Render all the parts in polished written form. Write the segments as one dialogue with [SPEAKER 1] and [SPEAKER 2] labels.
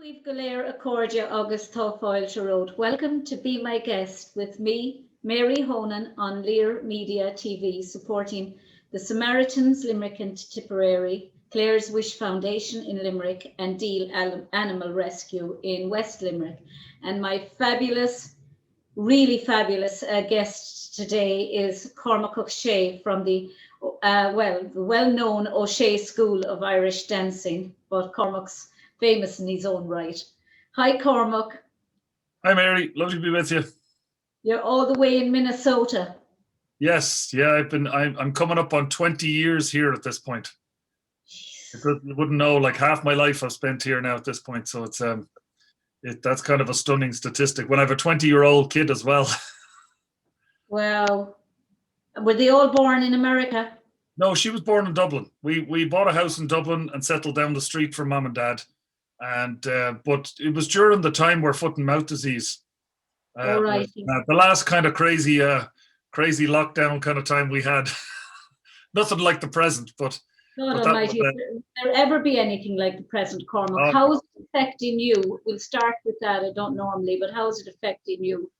[SPEAKER 1] We've Galéir Accordia August Thofoil Road. Welcome to Be My Guest with me, Mary Honan, on Lear Media TV, supporting the Samaritans, Limerick and Tipperary, Clare's Wish Foundation in Limerick, and Deal Animal Rescue in West Limerick. And my fabulous, really fabulous guest today is Cormac Ó Sé from the well-known Ó Sé School of Irish Dancing, but Cormac's famous in his own right. Hi, Cormac.
[SPEAKER 2] Hi, Mary. Lovely to be with you.
[SPEAKER 1] You're all the way in Minnesota.
[SPEAKER 2] Yes, yeah. I'm coming up on 20 years here at this point. You wouldn't know, like half my life I've spent here now at this point. So that's kind of a stunning statistic. When I have a 20-year-old kid as well.
[SPEAKER 1] Wow. Were they all born in America?
[SPEAKER 2] No, she was born in Dublin. We bought a house in Dublin and settled down the street from mom and dad. And but it was during the time where foot and mouth disease.
[SPEAKER 1] Right.
[SPEAKER 2] The last kind of crazy lockdown kind of time we had. Nothing like the present, but.
[SPEAKER 1] God Almighty, will there ever be anything like the present, Cormac? How is it affecting you? We'll start with that. I don't normally, but how is it affecting you?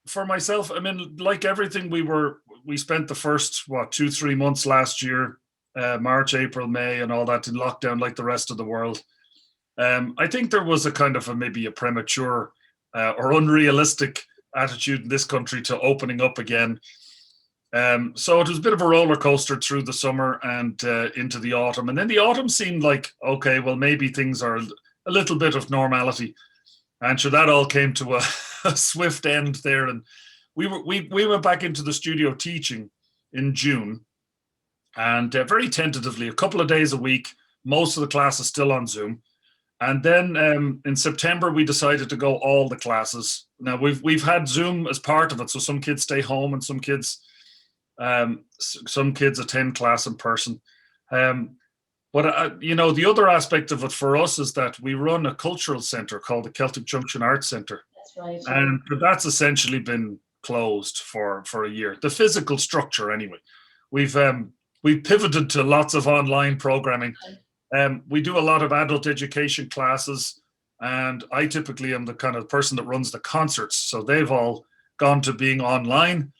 [SPEAKER 2] For myself, I mean, like everything, we spent the first 2-3 months last year, March, April, May, and all that in lockdown, like the rest of the world. I think there was a kind of maybe a premature or unrealistic attitude in this country to opening up again. So it was a bit of a roller coaster through the summer and into the autumn. And then the autumn seemed like, okay, well, maybe things are a little bit of normality. And so that all came to a swift end there. And we went back into the studio teaching in June. And very tentatively, a couple of days a week, most of the classes still on Zoom. And then in September, we decided to go all the classes. Now, we've had Zoom as part of it. So some kids stay home and some kids attend class in person. But the other aspect of it for us is that we run a cultural centre called the Celtic Junction Arts Centre.
[SPEAKER 1] That's right.
[SPEAKER 2] And that's essentially been closed for a year. The physical structure, anyway. We've pivoted to lots of online programming. We do a lot of adult education classes, and I typically am the kind of person that runs the concerts. So they've all gone to being online.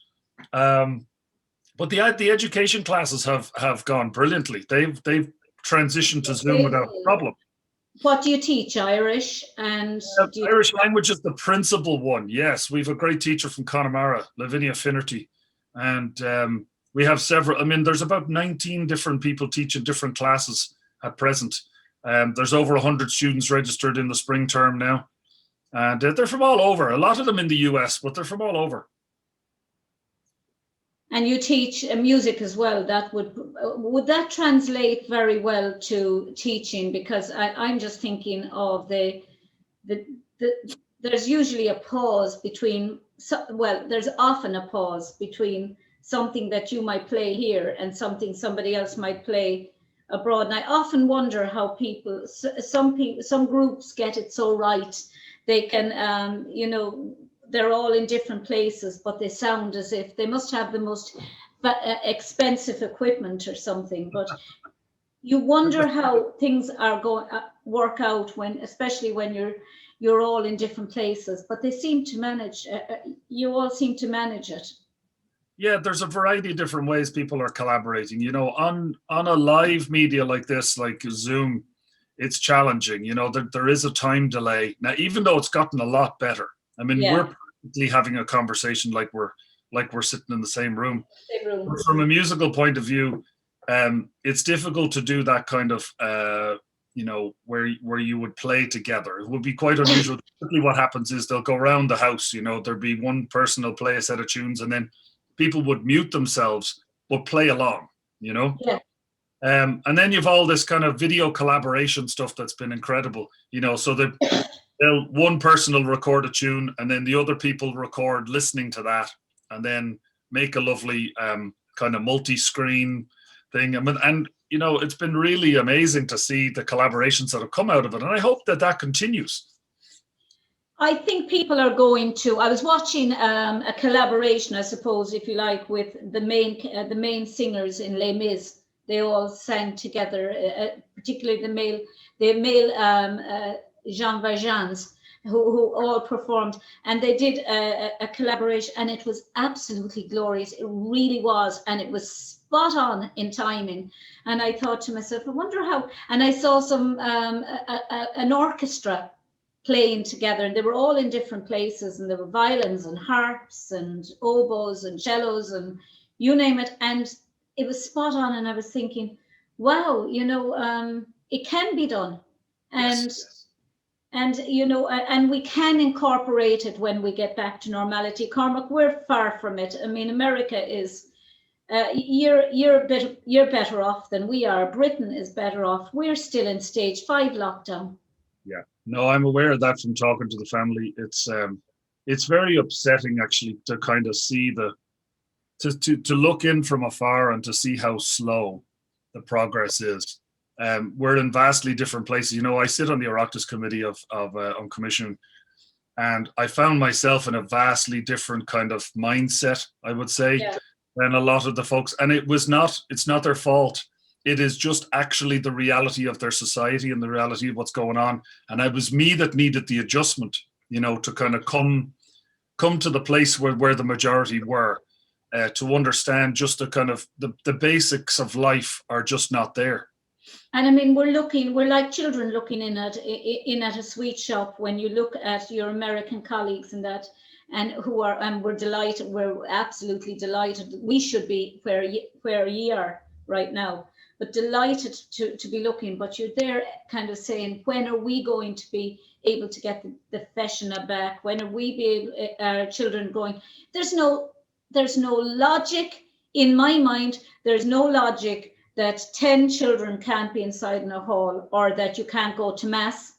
[SPEAKER 2] But the education classes have gone brilliantly. They've transitioned to Zoom without a problem.
[SPEAKER 1] What do you teach? Irish and
[SPEAKER 2] Irish language is the principal one. Yes, we have a great teacher from Connemara, Lavinia Finnerty, and we have several. I mean, there's about 19 different people teaching different classes at present. There's over 100 students registered in the spring term now, and they're from all over. A lot of them in the US, but they're from all over.
[SPEAKER 1] And you teach music as well. That would that translate very well to teaching? Because I'm just thinking of there's usually a pause between. There's often a pause between something that you might play here and something somebody else might play abroad. And I often wonder how some groups get it so right. They can, they're all in different places, but they sound as if they must have the most expensive equipment or something. But you wonder how things are going work out especially when you're all in different places. But they seem to manage. You all seem to manage it.
[SPEAKER 2] Yeah, there's a variety of different ways people are collaborating. On a live media like this, like Zoom, it's challenging. There is a time delay now, even though it's gotten a lot better. I mean, we're practically having a conversation like we're sitting in the same room. But from a musical point of view, it's difficult to do that kind of where you would play together. It would be quite unusual. Typically, what happens is they'll go around the house. There'll be one person who'll play a set of tunes, and then people would mute themselves but play along.
[SPEAKER 1] Yeah.
[SPEAKER 2] And then you've all this kind of video collaboration stuff that's been incredible. So that. One person will record a tune, and then the other people record listening to that, and then make a lovely kind of multi-screen thing. And it's been really amazing to see the collaborations that have come out of it, and I hope that continues.
[SPEAKER 1] I think people are going to. I was watching a collaboration, I suppose, if you like, with the main singers in Les Mis, They all sang together, particularly the male Jean Valjeans, who all performed, and they did a collaboration, and it was absolutely glorious. It really was, and it was spot on in timing. And I thought to myself, I wonder how. And I saw some an orchestra playing together, and they were all in different places, and there were violins and harps and oboes and cellos and you name it, and it was spot on. And I was thinking, wow, it can be done. And
[SPEAKER 2] Yes.
[SPEAKER 1] and and we can incorporate it when we get back to normality. Cormac, we're far from it. I mean, America is you're better off than we are. Britain is better off. We're still in stage 5 lockdown.
[SPEAKER 2] Yeah. No, I'm aware of that from talking to the family. It's very upsetting actually to kind of see to look in from afar and to see how slow the progress is. We're in vastly different places. I sit on the Oireachtas committee on commission, and I found myself in a vastly different kind of mindset, I would say, than a lot of the folks. And it's not their fault. It is just actually the reality of their society and the reality of what's going on. And it was me that needed the adjustment, to kind of come to the place where the majority were, to understand just the kind of the basics of life are just not there.
[SPEAKER 1] And I mean, we're like children looking in at a sweet shop when you look at your American colleagues and that, and we're delighted, we're absolutely delighted. We should be where ye are right now, but delighted to be looking. But you're there kind of saying, when are we going to be able to get the fashion back? When are we our children going? There's no logic in my mind. There's no logic that 10 children can't be inside in a hall, or that you can't go to mass,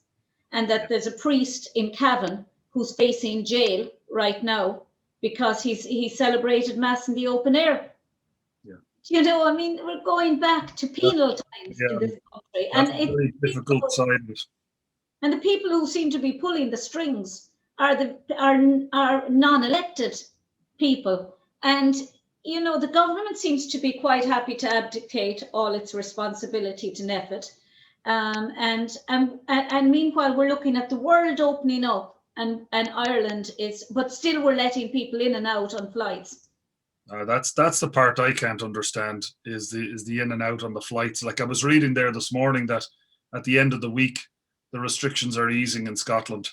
[SPEAKER 1] and that there's a priest in Cavan who's facing jail right now because he celebrated mass in the open air. Yeah. I mean, we're going back to penal times in this country.
[SPEAKER 2] That's a very difficult side of it.
[SPEAKER 1] And the people who seem to be pulling the strings are non-elected people. And the government seems to be quite happy to abdicate all its responsibility to NEFIT. And meanwhile, we're looking at the world opening up, and Ireland but still we're letting people in and out on flights.
[SPEAKER 2] That's the part I can't understand, is the in and out on the flights. Like, I was reading there this morning that at the end of the week, the restrictions are easing in Scotland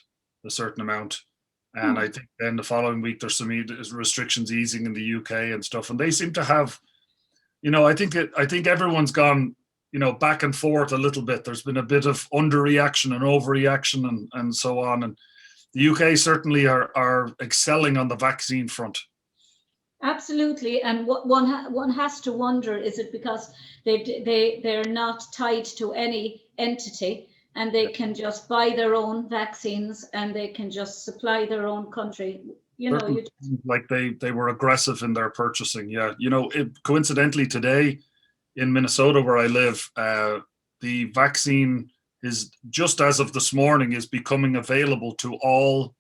[SPEAKER 2] a certain amount. And I think then the following week there's some restrictions easing in the UK and stuff. And they seem to have, I think everyone's gone, back and forth a little bit. There's been a bit of underreaction and overreaction and so on. And the UK certainly are excelling on the vaccine front.
[SPEAKER 1] Absolutely. And what one has to wonder, is it because they're not tied to any entity, and they can just buy their own vaccines, and they can just supply their own country.
[SPEAKER 2] Like they were aggressive in their purchasing. Yeah. Coincidentally today in Minnesota, where I live, the vaccine is, just as of this morning, is becoming available to all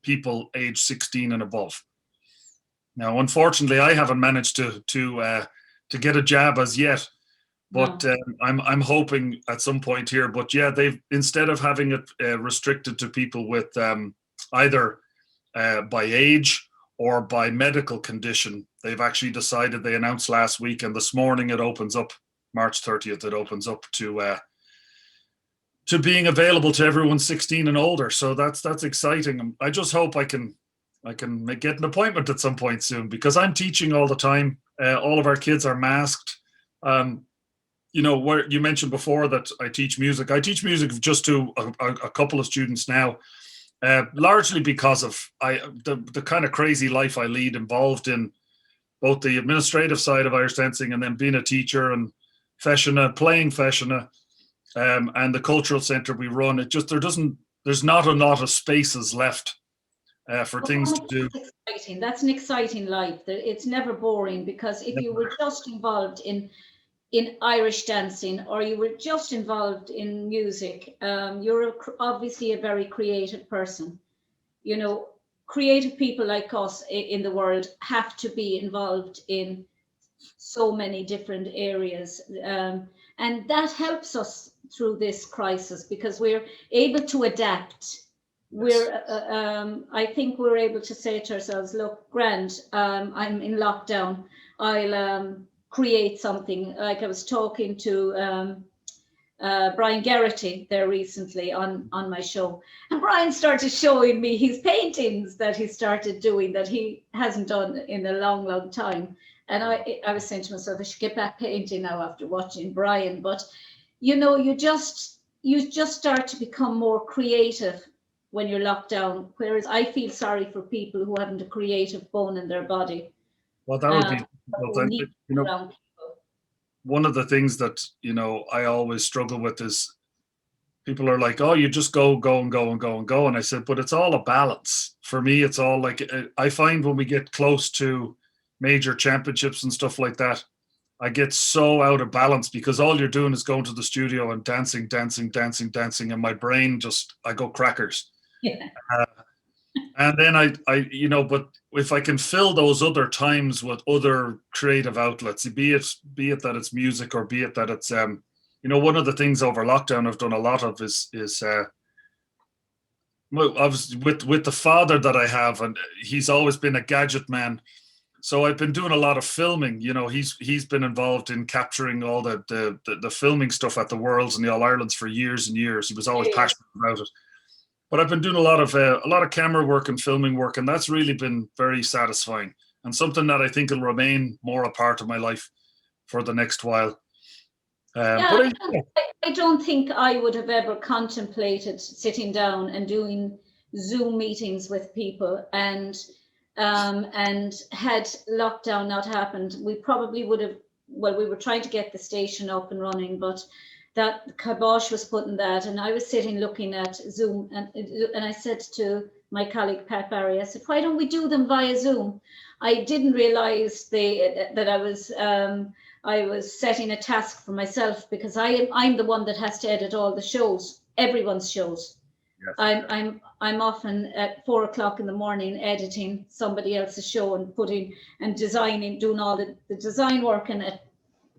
[SPEAKER 2] people age 16 and above. Now, unfortunately, I haven't managed to get a jab as yet. But I'm hoping at some point here. But yeah, they've, instead of having it restricted to people with either by age or by medical condition, they've actually decided, they announced last week, and this morning it opens up, March 30th, it opens up to being available to everyone 16 and older. So that's exciting. I just hope I can get an appointment at some point soon, because I'm teaching all the time. All of our kids are masked. Where you mentioned before that I teach music. I teach music just to a couple of students now, largely because of the kind of crazy life I lead, involved in both the administrative side of Irish dancing and then being a teacher and playing Festina, and the cultural centre we run. There's not a lot of spaces left for things to do.
[SPEAKER 1] That's an exciting life. It's never boring, because if you were just involved in Irish dancing, or you were just involved in music, you're obviously a very creative person. Creative people like us in the world have to be involved in so many different areas. And that helps us through this crisis because we're able to adapt. I think we're able to say to ourselves, look, grand, I'm in lockdown. I'll create something. Like I was talking to Brian Garrity there recently on my show. And Brian started showing me his paintings that he started doing that he hasn't done in a long, long time. And I was saying to myself, I should get back painting now after watching Brian. But, you just start to become more creative when you're locked down. Whereas I feel sorry for people who haven't a creative bone in their body.
[SPEAKER 2] Well, that would be difficult. One of the things that, I always struggle with is people are like, oh, you just go and go and go and go. And I said, but it's all a balance. For me, it's all like, I find when we get close to major championships and stuff like that, I get so out of balance because all you're doing is going to the studio and dancing. And my brain I go crackers.
[SPEAKER 1] Yeah.
[SPEAKER 2] And then but if I can fill those other times with other creative outlets, be it that it's music or be it that it's, one of the things over lockdown I've done a lot of is I was with the father that I have, and he's always been a gadget man. So I've been doing a lot of filming. He's been involved in capturing all the filming stuff at the Worlds and the All Irelands for years and years. He was always passionate about it. But I've been doing a lot of camera work and filming work, and that's really been very satisfying and something that I think will remain more a part of my life for the next while.
[SPEAKER 1] I don't think I would have ever contemplated sitting down and doing Zoom meetings with people, and had lockdown not happened, we probably would have. Well, we were trying to get the station up and running, but that kibosh was putting that, and I was sitting looking at Zoom, and I said to my colleague Pat Barry, I said, why don't we do them via Zoom? I didn't realize that I was setting a task for myself because I'm the one that has to edit all the shows, everyone's shows. Yes. I'm often at 4 o'clock in the morning editing somebody else's show and putting and designing, doing all the design work in it.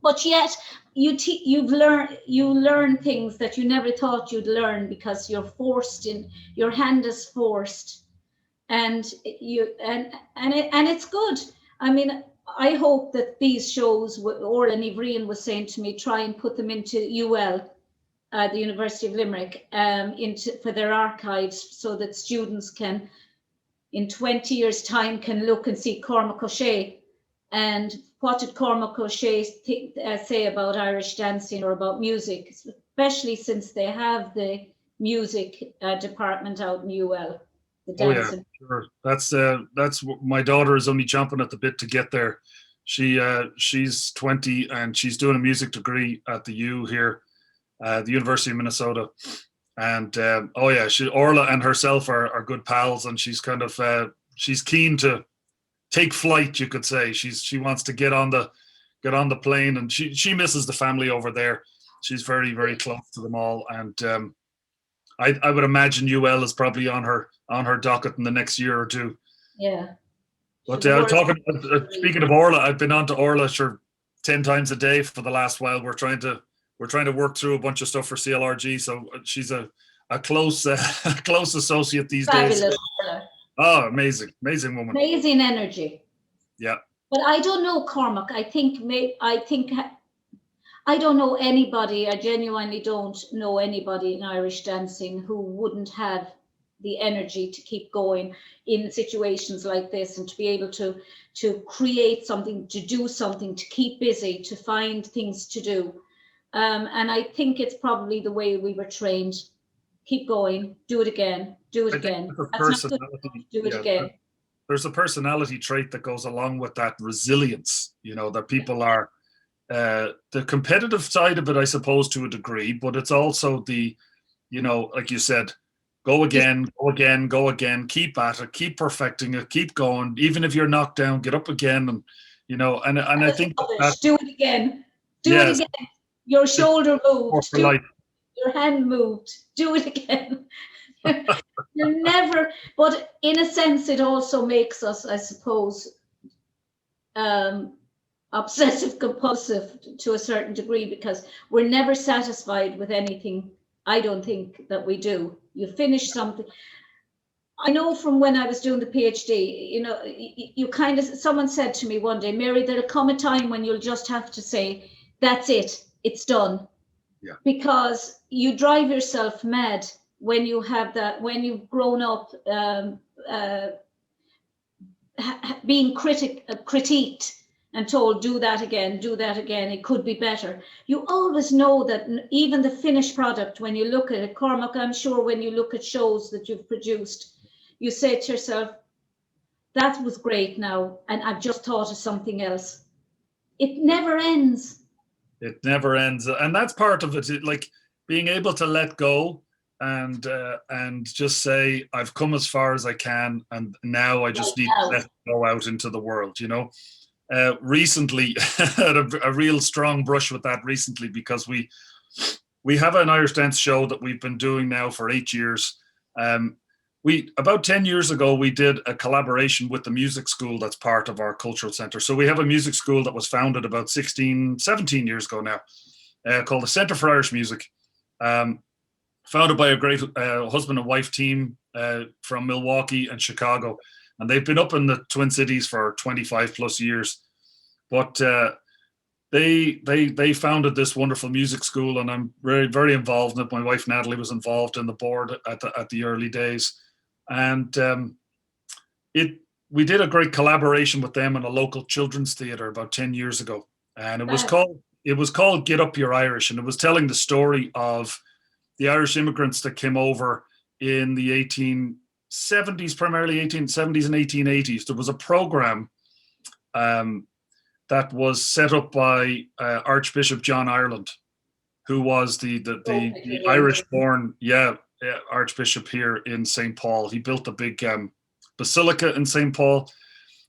[SPEAKER 1] But yet you learn things that you never thought you'd learn because you're forced in, your hand is forced, and it's good. I mean, I hope that these shows, Orla Nivrian was saying to me, try and put them into UL, the University of Limerick, for their archives, so that students can, in 20 years' time, can look and see Cormac Ó Sé. And what did Cormac Ó Sé say about Irish dancing or about music, especially since they have the music department out in UL. The dancing.
[SPEAKER 2] Oh yeah, sure. That's my daughter is only chomping at the bit to get there. She's 20 and she's doing a music degree at the U here, the University of Minnesota. And Orla and herself are good pals, and she's kind of she's keen to take flight, you could say. She wants to get on the plane, and she misses the family over there. She's very, very close to them all, and I would imagine UL is probably on her docket in the next year or two.
[SPEAKER 1] Yeah.
[SPEAKER 2] But speaking of Orla, I've been on to Orla 10 times a day for the last while. We're trying to work through a bunch of stuff for CLRG, so she's a close close associate these days.
[SPEAKER 1] Orla.
[SPEAKER 2] Oh, amazing woman.
[SPEAKER 1] Amazing energy.
[SPEAKER 2] Yeah.
[SPEAKER 1] But I don't know, Cormac. I don't know anybody. I genuinely don't know anybody in Irish dancing who wouldn't have the energy to keep going in situations like this, and to be able to create something, to do something, to keep busy, to find things to do. And I think it's probably the way we were trained. Keep going, do it again, do it again. That's not good. Do it again.
[SPEAKER 2] There's a personality trait that goes along with that resilience, that people are, the competitive side of it, I suppose, to a degree, but it's also the, like you said, go again, keep at it, keep perfecting it, keep going. Even if you're knocked down, get up again. And, and I think
[SPEAKER 1] do it again. Do it again. Your shoulder moved. Your hand moved. Do it again. You're never, but in a sense, it also makes us, I suppose, obsessive compulsive to a certain degree, because we're never satisfied with anything. I don't think that we do. You finish something. I know from when I was doing the PhD, you kind of, someone said to me one day, Mary, there'll come a time when you'll just have to say, that's it, it's done.
[SPEAKER 2] Yeah.
[SPEAKER 1] Because you drive yourself mad when you have that, when you've grown up being critiqued and told, do that again, it could be better. You always know that even the finished product, when you look at it, Cormac, I'm sure when you look at shows that you've produced, you say to yourself, that was great now, and I've just thought of something else. It never ends.
[SPEAKER 2] It never ends. And that's part of it, like being able to let go and just say, I've come as far as I can, and now I just need to let it go out into the world, recently had a real strong brush with that recently, because we have an Irish dance show that we've been doing now for 8 years. About 10 years ago, we did a collaboration with the music school that's part of our cultural centre. So we have a music school that was founded about 17 years ago now, called the Centre for Irish Music, founded by a great husband and wife team from Milwaukee and Chicago. And they've been up in the Twin Cities for 25 plus years. But they founded this wonderful music school, and I'm very, very involved in it. My wife Natalie was involved in the board at the early days. And we did a great collaboration with them in a local children's theatre about 10 years ago. And it was called Get Up Your Irish. And it was telling the story of the Irish immigrants that came over in the 1870s, primarily 1870s and 1880s. There was a program that was set up by Archbishop John Ireland, who was the Irish-born, Archbishop here in St. Paul. He built a big basilica in St. Paul,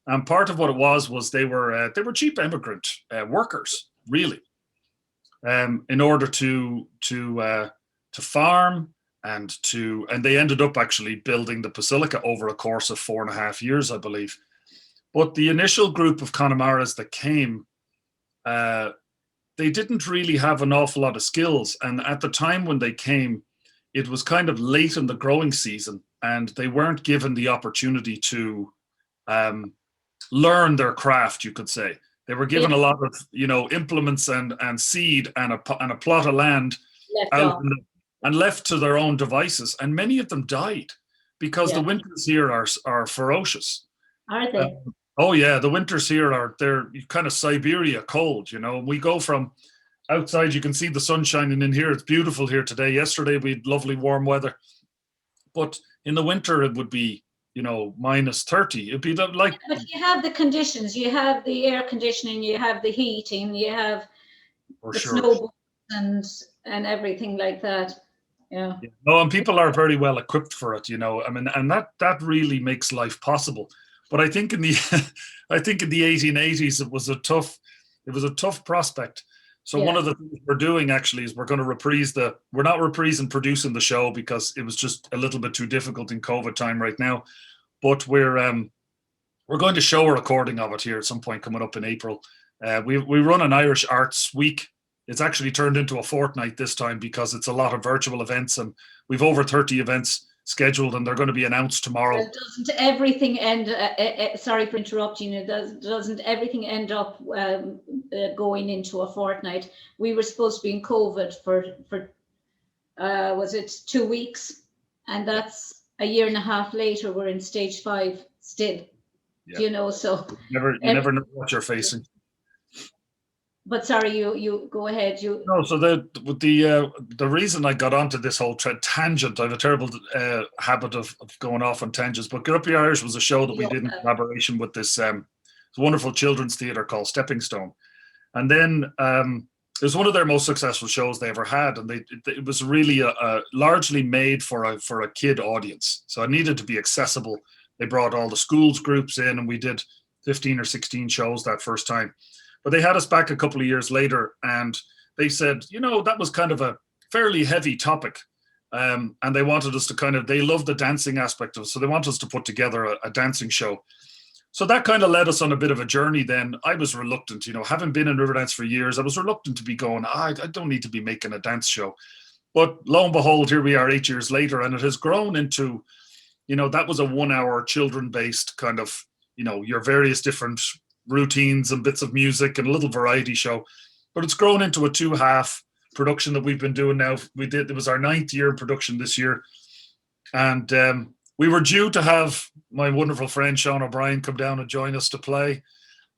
[SPEAKER 2] and part of what it was they were cheap immigrant workers, really, in order to farm and they ended up actually building the basilica over a course of 4.5 years, I believe. But the initial group of Connemara's that came, they didn't really have an awful lot of skills, and at the time when they came, it was kind of late in the growing season, and they weren't given the opportunity to learn their craft, you could say. They were given a lot of, implements and seed and a plot of land and left to their own devices. And many of them died because the winters here are ferocious.
[SPEAKER 1] Are they?
[SPEAKER 2] Oh yeah, the winters here they're kind of Siberia cold. We go from outside, you can see the sun shining in here. It's beautiful here today. Yesterday we had lovely warm weather, but in the winter it would be minus 30. It'd be like.
[SPEAKER 1] But you have the conditions. You have the air conditioning. You have the heating. You have the snowballs and everything like that. Yeah.
[SPEAKER 2] No, and people are very well equipped for it. I mean, and that really makes life possible. But I think in the 1880s it was a tough prospect. So one of the things we're doing actually is we're going to we're not reprising producing the show because it was just a little bit too difficult in COVID time right now. But we're going to show a recording of it here at some point coming up in April. We run an Irish Arts Week. It's actually turned into a fortnight this time because it's a lot of virtual events, and we've over 30 events scheduled, and they're going to be announced tomorrow.
[SPEAKER 1] Doesn't everything end? Sorry for interrupting you. Doesn't everything end up going into a fortnight? We were supposed to be in COVID for was it 2 weeks, and that's a year and a half later. We're in stage 5 still.
[SPEAKER 2] Yeah.
[SPEAKER 1] So
[SPEAKER 2] you never know what you're facing.
[SPEAKER 1] But sorry, you go ahead.
[SPEAKER 2] No, so the reason I got onto this whole tangent, I have a terrible habit of going off on tangents, but Get Up Your Irish was a show that we did in collaboration with this wonderful children's theatre called Stepping Stone. And then it was one of their most successful shows they ever had, and it was really a largely made for a kid audience. So it needed to be accessible. They brought all the schools groups in, and we did 15 or 16 shows that first time. But they had us back a couple of years later, and they said, that was kind of a fairly heavy topic. And they wanted us to they loved the dancing aspect of it. So they wanted us to put together a dancing show. So that kind of led us on a bit of a journey then. I was reluctant, having been in Riverdance for years, I was reluctant to be going, I don't need to be making a dance show. But lo and behold, here we are 8 years later, and it has grown into, that was a 1 hour children-based kind of, your various different routines and bits of music and a little variety show. But it's grown into a 2-half production that we've been doing now. It was our 9th year in production this year. And we were due to have my wonderful friend Sean O'Brien come down and join us to play.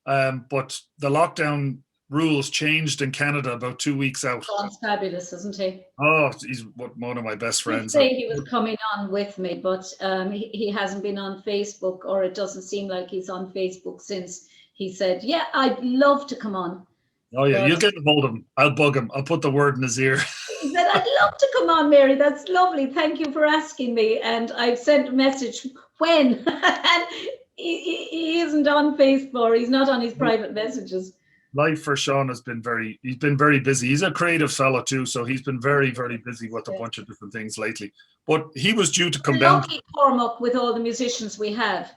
[SPEAKER 2] But the lockdown rules changed in Canada about 2 weeks out.
[SPEAKER 1] Sean's fabulous, isn't he?
[SPEAKER 2] Oh, he's one of my best friends.
[SPEAKER 1] He say he was coming on with me, but he hasn't been on Facebook, or it doesn't seem like he's on Facebook since he said, yeah, I'd love to come on.
[SPEAKER 2] Oh, yeah, you'll get a hold of him. I'll bug him. I'll put the word in his ear.
[SPEAKER 1] He said, I'd love to come on, Mary. That's lovely. Thank you for asking me. And I've sent a message when. And he isn't on Facebook. He's not on his private messages.
[SPEAKER 2] Life for Sean he's been very busy. He's a creative fellow too, so he's been very, very busy with a bunch of different things lately. But he was due to come down.
[SPEAKER 1] Lucky Cormac with all the musicians we have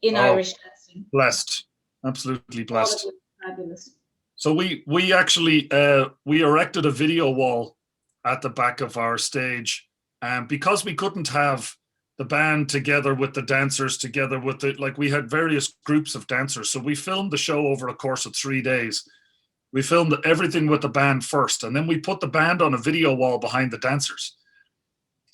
[SPEAKER 1] in Irish dancing.
[SPEAKER 2] Blessed, absolutely blessed.
[SPEAKER 1] Fabulous.
[SPEAKER 2] So we actually we erected a video wall at the back of our stage, and because we couldn't have the band together with the dancers together with we had various groups of dancers. So we filmed the show over a course of 3 days. We filmed everything with the band first, and then we put the band on a video wall behind the dancers.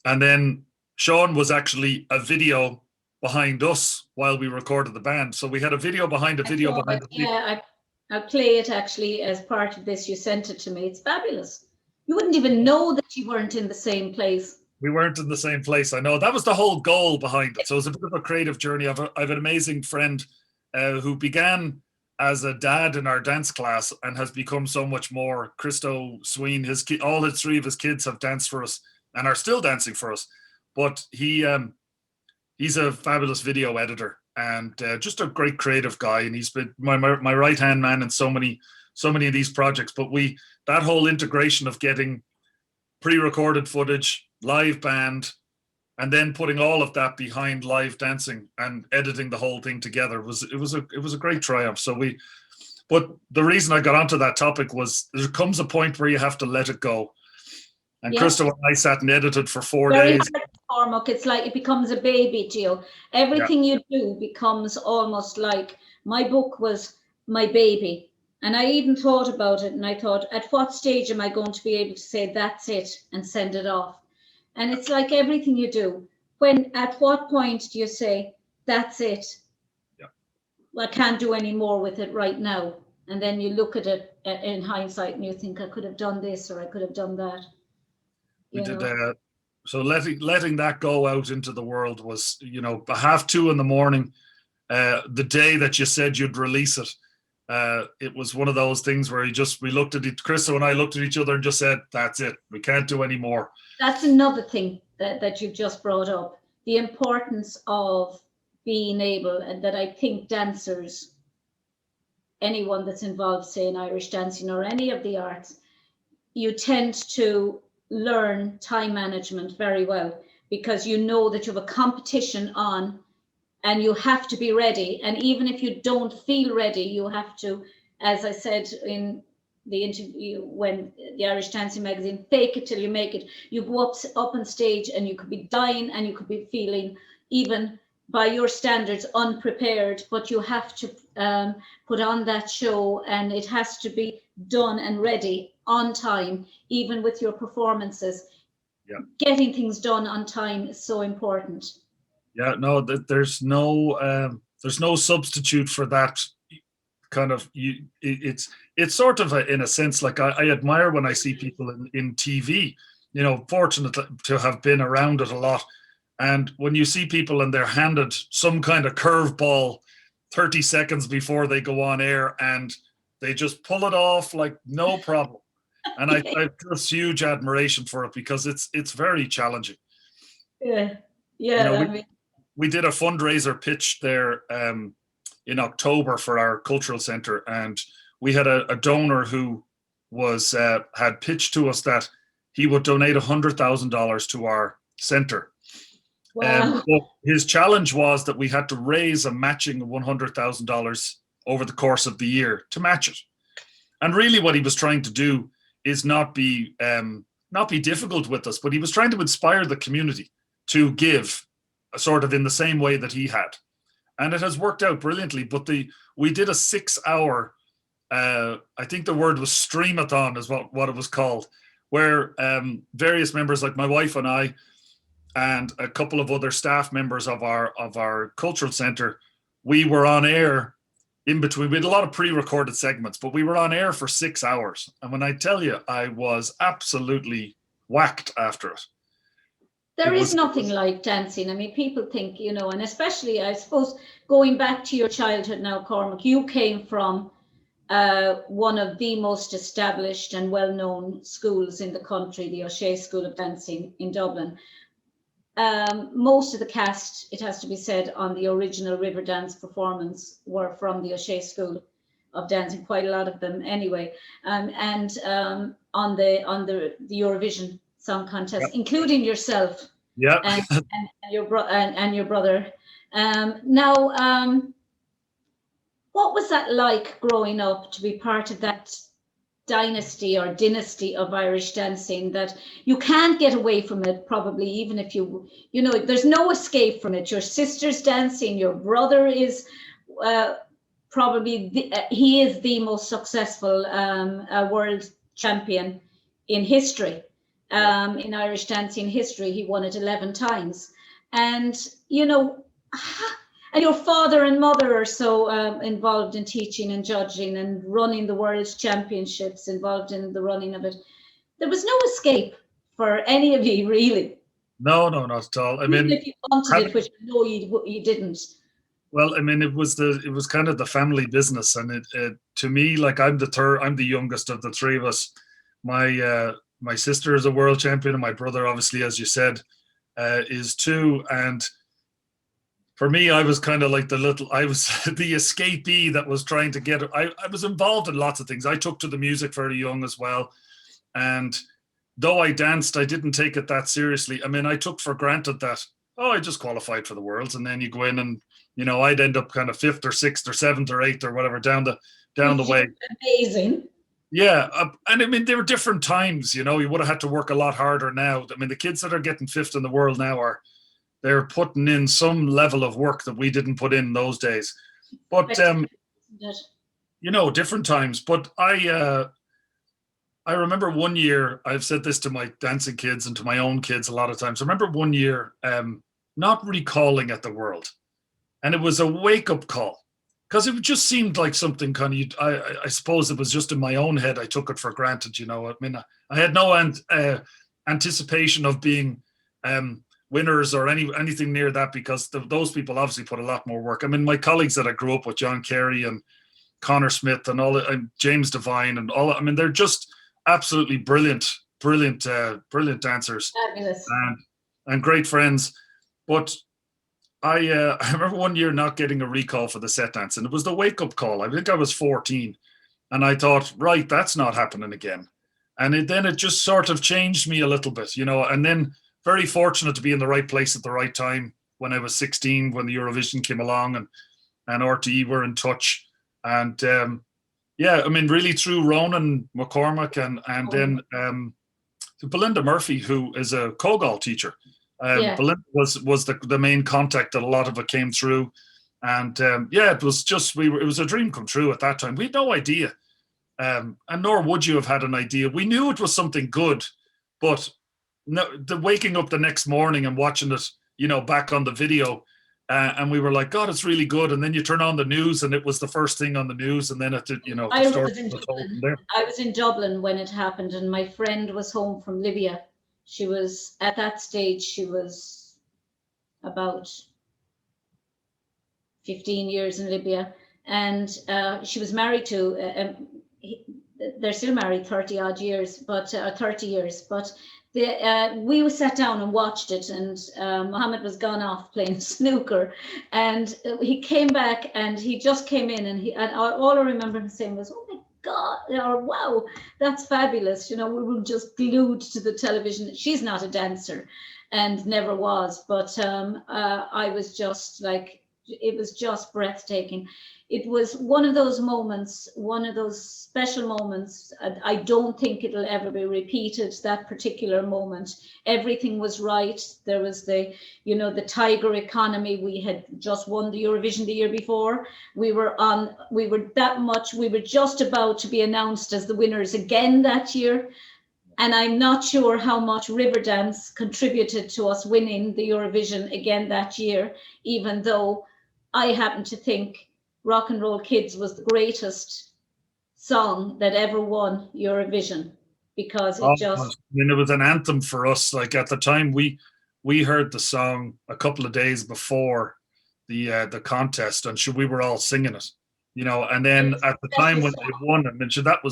[SPEAKER 2] And then Sean was actually a video behind us while we recorded the band. So we had a video behind a video behind the video.
[SPEAKER 1] Yeah, I'll play it actually as part of this. You sent it to me. It's fabulous. You wouldn't even know that you weren't in the same place.
[SPEAKER 2] We weren't in the same place. I know that was the whole goal behind it. So it was a bit of a creative journey. I've an amazing friend who began as a dad in our dance class and has become so much more. Christo Sween, all his 3 of his kids have danced for us and are still dancing for us. But he's a fabulous video editor and just a great creative guy. And he's been my right hand man in so many of these projects. But that whole integration of getting pre-recorded footage, live band, and then putting all of that behind live dancing and editing the whole thing together it was a great triumph. But the reason I got onto that topic was there comes a point where you have to let it go. And yes. Christo and I sat and edited for 4 days.
[SPEAKER 1] Cormac, it's like it becomes a baby to you. Everything you do becomes almost like my book was my baby. And I even thought about it, and I thought, at what stage am I going to be able to say that's it and send it off? And it's like everything you do. At what point do you say, that's it?
[SPEAKER 2] Yeah.
[SPEAKER 1] Well, I can't do any more with it right now. And then you look at it in hindsight and you think, I could have done this or I could have done that.
[SPEAKER 2] We did that. So letting that go out into the world was, 2:30 in the morning, the day that you said you'd release it. It was one of those things where we looked at it, Christo and I looked at each other and just said, that's it. We can't do any more.
[SPEAKER 1] That's another thing that you've just brought up. The importance of being able, and that I think dancers, anyone that's involved, say, in Irish dancing or any of the arts, you tend to learn time management very well because you know that you have a competition on and you have to be ready. And even if you don't feel ready, you have to, as I said in the interview when the Irish Dancing magazine, fake it till you make it. You go up on stage and you could be dying and you could be feeling, even by your standards, unprepared, but you have to put on that show and it has to be done and ready on time, even with your performances.
[SPEAKER 2] Yeah. Getting
[SPEAKER 1] things done on time is so important.
[SPEAKER 2] Yeah, no, there's no substitute for that kind of. It's sort of in a sense like I admire when I see people in TV. Fortunate to have been around it a lot, and when you see people and they're handed some kind of curveball 30 seconds before they go on air, and they just pull it off like no problem. And I've just huge admiration for it because it's very challenging.
[SPEAKER 1] Yeah.
[SPEAKER 2] We did a fundraiser pitch there in October for our cultural center, and we had a donor who had pitched to us that he would donate $100,000 to our center.
[SPEAKER 1] Wow.
[SPEAKER 2] But his challenge was that we had to raise a matching $100,000 over the course of the year to match it. And really what he was trying to do is not be difficult with us, but he was trying to inspire the community to give sort of in the same way that he had. And it has worked out brilliantly. But we did a 6-hour, I think the word was streamathon is what it was called, where various members like my wife and I and a couple of other staff members of our cultural centre, we were on air in between. We had a lot of pre-recorded segments, but we were on air for 6 hours. And when I tell you, I was absolutely whacked after it.
[SPEAKER 1] There is nothing like dancing. I mean, people think, and especially, I suppose, going back to your childhood now, Cormac, you came from one of the most established and well-known schools in the country, the Ó Sé School of Dancing in Dublin. Most of the cast, it has to be said, on the original Riverdance performance were from the Ó Sé School of Dancing, quite a lot of them anyway, and on the Eurovision Song Contest, including yourself, and your brother. Now, what was that like growing up to be part of that dynasty of Irish dancing, that you can't get away from it, probably, even if there's no escape from it? Your sister's dancing, your brother is probably he is the most successful world champion in history, in Irish dancing history. He won it 11 times. And and your father and mother are so involved in teaching and judging and running the World Championships, involved in the running of it. There was no escape for any of you, really.
[SPEAKER 2] No, not at all. I mean,
[SPEAKER 1] if you wanted it, which I know you didn't.
[SPEAKER 2] Well, I mean, it was kind of the family business, and it to me, like, I'm the youngest of the three of us. My sister is a world champion, and my brother, obviously, as you said, is too. And for me, I was kind of like I was the escapee that was trying to get. I was involved in lots of things. I took to the music very young as well, and though I danced, I didn't take it that seriously. I mean, I took for granted that, I just qualified for the Worlds, and then you go in and, I'd end up kind of 5th or 6th or 7th or 8th or whatever down the way.
[SPEAKER 1] Amazing.
[SPEAKER 2] Yeah, and I mean, they were different times. You would have had to work a lot harder now. I mean, the kids that are getting 5th in the world now they're putting in some level of work that we didn't put in those days. But different times. But I remember one year, I've said this to my dancing kids and to my own kids a lot of times. I remember one year not recalling at the World. And it was a wake-up call, because it just seemed like something kind of, I suppose it was just in my own head. I took it for granted, I mean, I had no anticipation of being winners or anything near that, because those people obviously put a lot more work. I mean, my colleagues that I grew up with, John Carey and Connor Smith and and James Devine and all, I mean, they're just absolutely brilliant dancers.
[SPEAKER 1] Fabulous.
[SPEAKER 2] And great friends. But I remember one year not getting a recall for the set dance, and it was the wake-up call. I think I was 14, and I thought, right, that's not happening again. And then it just sort of changed me a little bit, and then very fortunate to be in the right place at the right time when I was 16, when the Eurovision came along, and RTE were in touch. And I mean, really through Ronan McCormack and then Belinda Murphy, who is a Cobsdale teacher. Belinda was the main contact that a lot of it came through. And it was just, it was a dream come true at that time. We had no idea. And nor would you have had an idea. We knew it was something good, but the waking up the next morning and watching it, back on the video, and we were like, God, it's really good. And then you turn on the news, and it was the first thing on the news, and then it did,
[SPEAKER 1] I was in Dublin when it happened, and my friend was home from Libya. She was, at that stage, she was about 15 years in Libya, and she was married to, they're still married 30 odd years, but 30 years, but we sat down and watched it, and Mohammed was gone off playing snooker, and he came back, and he just came in, and all I remember him saying was, "Oh my God," or "Wow, that's fabulous." We were just glued to the television. She's not a dancer, and never was. But I was just like, it was just breathtaking. It was one of those moments, one of those special moments. I don't think it'll ever be repeated, that particular moment. Everything was right. There was the Tiger economy. We had just won the Eurovision the year before. We were just about to be announced as the winners again that year. And I'm not sure how much Riverdance contributed to us winning the Eurovision again that year, even though I happen to think Rock and Roll Kids was the greatest song that ever won Eurovision, because it
[SPEAKER 2] it was an anthem for us. Like, at the time, we heard the song a couple of days before the contest, and we were all singing it, and then at the time when they won, I mentioned that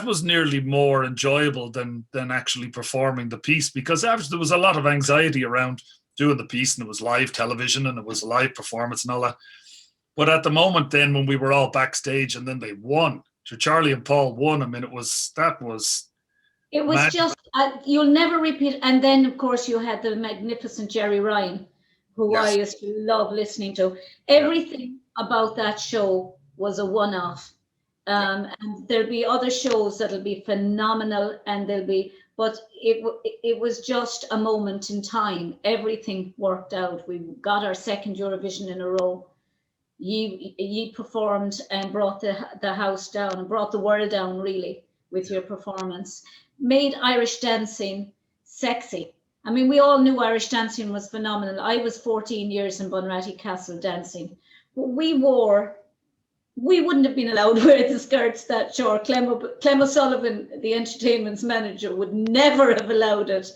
[SPEAKER 2] was nearly more enjoyable than actually performing the piece, because there was a lot of anxiety around doing the piece, and it was live television and it was a live performance and all that. But at the moment then, when we were all backstage and then they won, so Charlie and Paul won, I mean, it was magic.
[SPEAKER 1] Just, you'll never repeat. And then, of course, you had the magnificent Jerry Ryan, who I used to love listening to. Everything about that show was a one-off. And there'll be other shows that'll be phenomenal, and but it was just a moment in time. Everything worked out. We got our second Eurovision in a row. You performed and brought the house down, and brought the world down, really, with your performance. Made Irish dancing sexy. I mean, we all knew Irish dancing was phenomenal. I was 14 years in Bunratty Castle dancing. We wouldn't have been allowed to wear the skirts that short. Clem O'Sullivan, the entertainment's manager, would never have allowed it,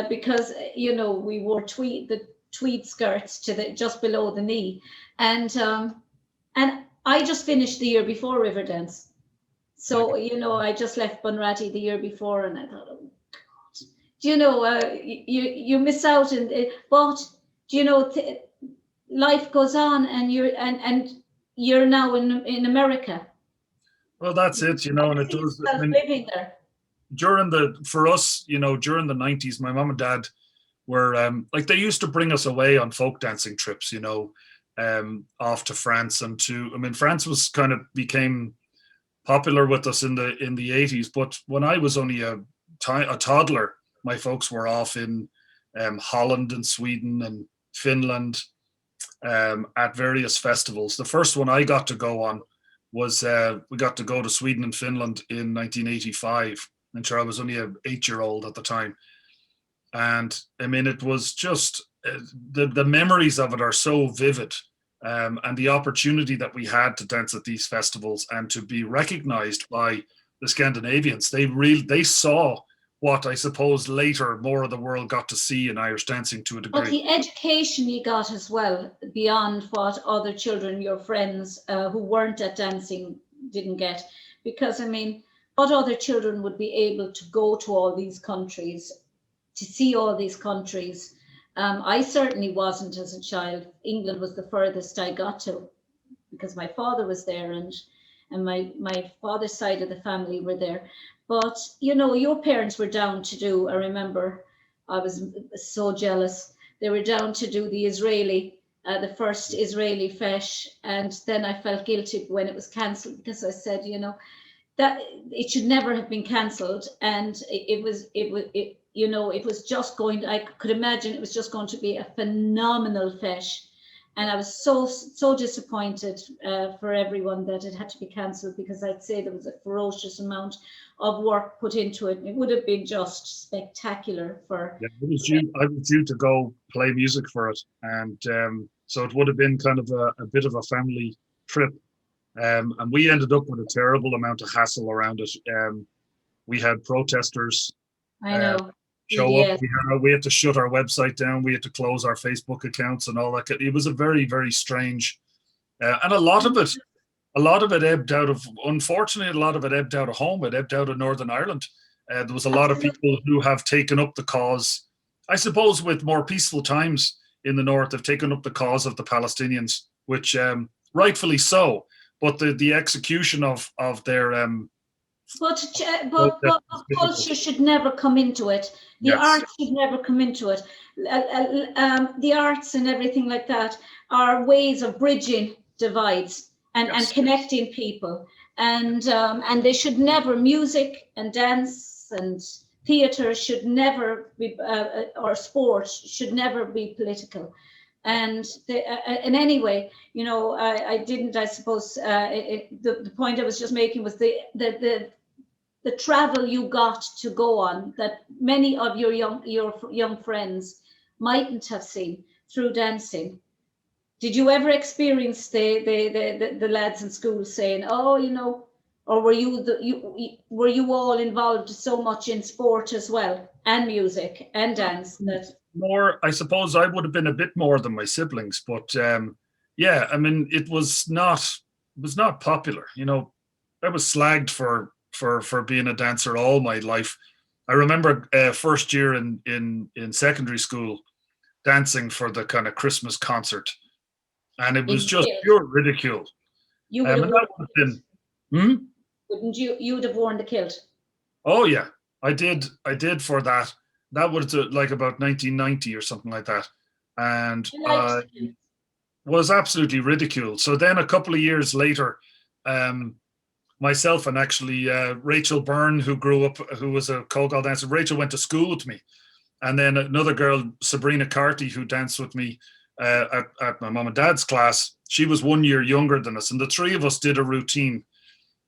[SPEAKER 1] because we wore the tweed skirts to just below the knee, and I just finished the year before Riverdance, so I just left Bunratty the year before, and I thought, oh God, you miss out, but life goes on, and you're now in America.
[SPEAKER 2] Well, that's it, and it does.
[SPEAKER 1] Living there.
[SPEAKER 2] During the 90s, my mom and dad were they used to bring us away on folk dancing trips, off to France, and France was became popular with us in the 80s. But when I was only a toddler, my folks were off in Holland and Sweden and Finland, at various festivals. The first one I got to go on was we got to go to Sweden and Finland in 1985. And sure, I was only an 8-year-old at the time. And I mean, it was just the memories of it are so vivid, and the opportunity that we had to dance at these festivals and to be recognized by the Scandinavians. They saw what I suppose later more of the world got to see in Irish dancing to a degree.
[SPEAKER 1] But the education you got as well, beyond what other children, your friends who weren't at dancing, didn't get. Because I mean, what other children would be able to go to all these countries, to see all these countries? I certainly wasn't as a child. England was the furthest I got to, because my father was there, and my father's side of the family were there. But your parents were down to do, I remember, I was so jealous. They were down to do the first Israeli fesh, and then I felt guilty when it was cancelled, because I said, that it should never have been cancelled, and it was just going. I could imagine it was just going to be a phenomenal fesh, and I was so disappointed for everyone that it had to be cancelled, because I'd say there was a ferocious amount of work put into it. It would have been just spectacular for.
[SPEAKER 2] Yeah, I was due to go play music for it, and so it would have been kind of a bit of a family trip, and we ended up with a terrible amount of hassle around it. We had protesters.
[SPEAKER 1] I know.
[SPEAKER 2] Show up. We had to shut our website down. We had to close our Facebook accounts and all that. It was a very, very strange, and a lot of it ebbed out of. Unfortunately, a lot of it ebbed out of home. It ebbed out of Northern Ireland. There was a lot of people who have taken up the cause. I suppose with more peaceful times in the north, have taken up the cause of the Palestinians, which rightfully so. But the execution of their
[SPEAKER 1] But culture should never come into it. The
[SPEAKER 2] Yes.
[SPEAKER 1] arts should never come into it. The arts and everything like that are ways of bridging divides and connecting people. And they should never, music and dance and theatre should never be, or sport should never be political. And in any way, you know, I suppose the point I was just making was the travel you got to go on that many of your young friends mightn't have seen through dancing. Did you ever experience the lads in school saying, "Oh, you know," or were you all involved so much in sport as well and music and dance that?
[SPEAKER 2] More, I suppose I would have been a bit more than my siblings, but yeah, I mean, it was not popular. You know, I was slagged for being a dancer all my life. I remember first year in secondary school dancing for the kind of Christmas concert, and it was just pure ridicule.
[SPEAKER 1] You would have
[SPEAKER 2] that would have been,
[SPEAKER 1] wouldn't you? You would have worn the kilt.
[SPEAKER 2] Oh yeah, I did for that. That was like about 1990 or something like that, and was absolutely ridiculed. So then a couple of years later, myself and actually Rachel Byrne, who was a cowgirl dancer, Rachel went to school with me, and then another girl, Sabrina Carty, who danced with me at my mom and dad's class. She was 1 year younger than us, and the three of us did a routine,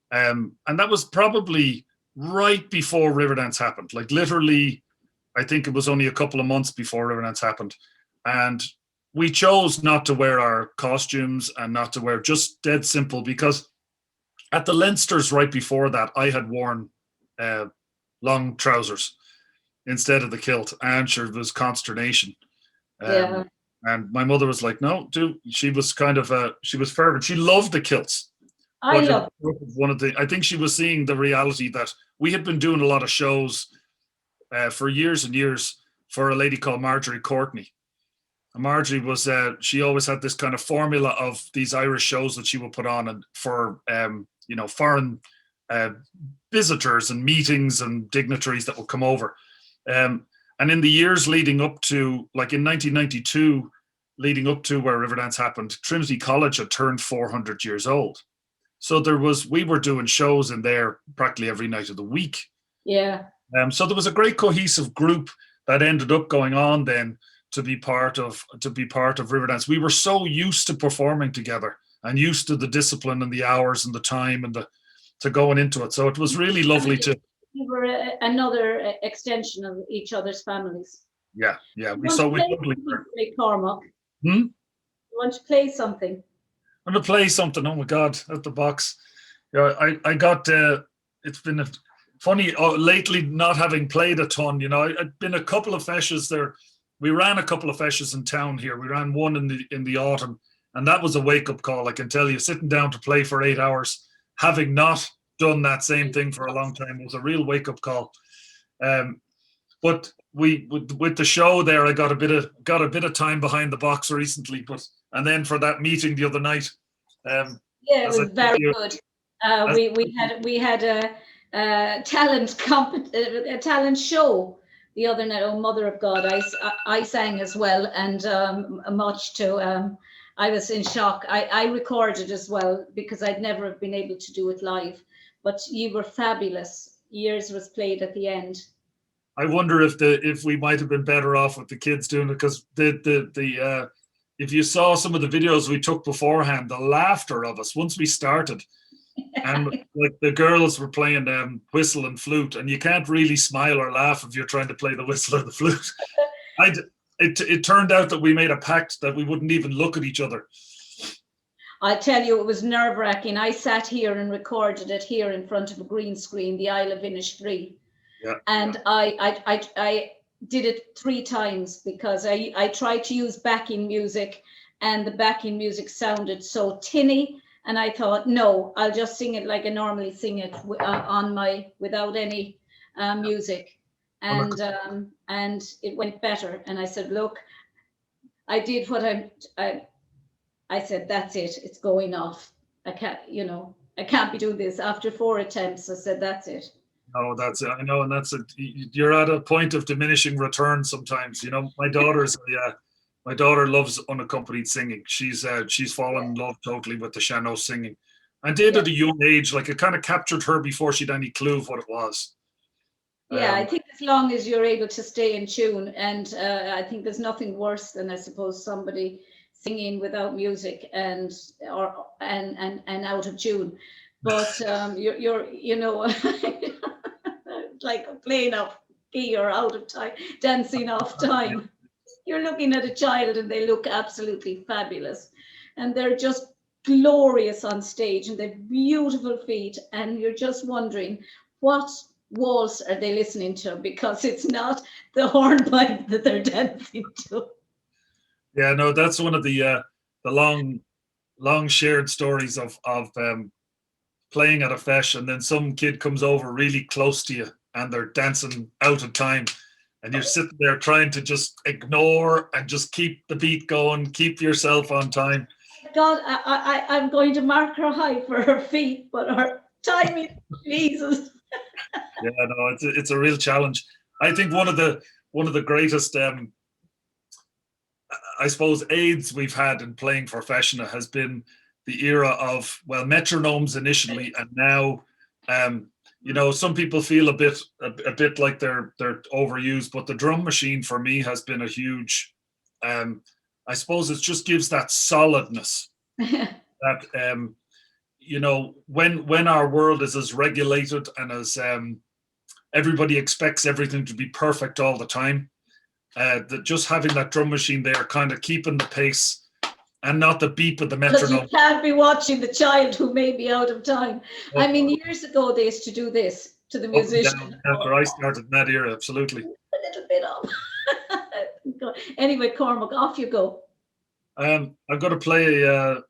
[SPEAKER 2] and that was probably right before Riverdance happened. Like literally, I think it was only a couple of months before Riverdance happened. And we chose not to wear our costumes and not to wear, just dead simple, because at the Leinsters right before that, I had worn long trousers instead of the kilt. And sure, it was consternation. And my mother was like, no, dude, she was kind of, she was fervent. She loved the kilts. I think she was seeing the reality that we had been doing a lot of shows for years and years for a lady called Marjorie Courtney. And Marjorie was, she always had this kind of formula of these Irish shows that she would put on and for, foreign visitors and meetings and dignitaries that would come over. And in the years leading up to, like in 1992, leading up to where Riverdance happened, Trinity College had turned 400 years old. So we were doing shows in there practically every night of the week.
[SPEAKER 1] Yeah.
[SPEAKER 2] So there was a great cohesive group that ended up going on then to be part of Riverdance. We were so used to performing together and used to the discipline and the hours and the time and to going into it. So it was really lovely to.
[SPEAKER 1] We were another extension of each other's families.
[SPEAKER 2] Yeah. We totally
[SPEAKER 1] play Cormac.
[SPEAKER 2] You
[SPEAKER 1] want to play something?
[SPEAKER 2] I'm going to play something. Oh my God, at the box. Yeah, I got. It's been funny lately not having played a ton. You know, I'd been a couple of feshes there. We ran a couple of feshes in town here. We ran one in the autumn, and that was a wake up call. I can tell you, sitting down to play for 8 hours, having not done that same thing for a long time, was a real wake up call. But with the show there, I got a bit of time behind the box recently. And then for that meeting the other night,
[SPEAKER 1] it was very good. We had a talent show the other night. Oh, Mother of God! I sang as well, and much to. I was in shock. I recorded as well because I'd never been able to do it live. But you were fabulous. Yours was played at the end.
[SPEAKER 2] I wonder if we might have been better off with the kids doing it, because the if you saw some of the videos we took beforehand, the laughter of us once we started, and like the girls were playing whistle and flute, and you can't really smile or laugh if you're trying to play the whistle or the flute. It turned out that we made a pact that we wouldn't even look at each other.
[SPEAKER 1] I tell you, it was nerve-wracking. I sat here and recorded it here in front of a green screen, the Isle of Innisfree.
[SPEAKER 2] Yeah,
[SPEAKER 1] and I did it 3 times because I tried to use backing music, and the backing music sounded so tinny, and I thought, no, I'll just sing it like I normally sing it without any music, and it went better. And I said, look, I did what I said, that's it, it's going off. I can't, I can't be doing this. After 4 attempts, I said, that's it.
[SPEAKER 2] No, that's it. I know, and that's it. You're at a point of diminishing return sometimes. You know, my daughter loves unaccompanied singing. She's fallen in love totally with the Shannon singing, and did at a young age. Like, it kind of captured her before she'd any clue of what it was.
[SPEAKER 1] Yeah, I think as long as you're able to stay in tune, and I think there's nothing worse than, I suppose, somebody singing without music and out of tune. But you're you know, like playing off key or out of time, dancing off time. You're looking at a child and they look absolutely fabulous, and they're just glorious on stage, and they're beautiful feet, and you're just wondering what waltz are they listening to, because it's not the hornpipe that they're dancing to.
[SPEAKER 2] Yeah, no, that's one of the long shared stories of playing at a fesh, and then some kid comes over really close to you and they're dancing out of time, and you're sitting there trying to just ignore and just keep the beat going, keep yourself on time.
[SPEAKER 1] God, I'm going to mark her high for her feet, but her timing, Jesus.
[SPEAKER 2] Yeah, no, it's a real challenge. I think one of the greatest I suppose aids we've had in playing for Feshna has been the era of, well, metronomes initially, and now you know, some people feel a bit like they're overused, but the drum machine for me has been a huge I suppose it just gives that solidness that you know, when our world is as regulated and as everybody expects everything to be perfect all the time, that just having that drum machine there, kind of keeping the pace and not the beep of the metronome.
[SPEAKER 1] Because you can't be watching the child who may be out of time. I mean, years ago they used to do this to the musician.
[SPEAKER 2] After I started in that era, absolutely.
[SPEAKER 1] A little bit up. Anyway, Cormac, off you go.
[SPEAKER 2] I'm going to play a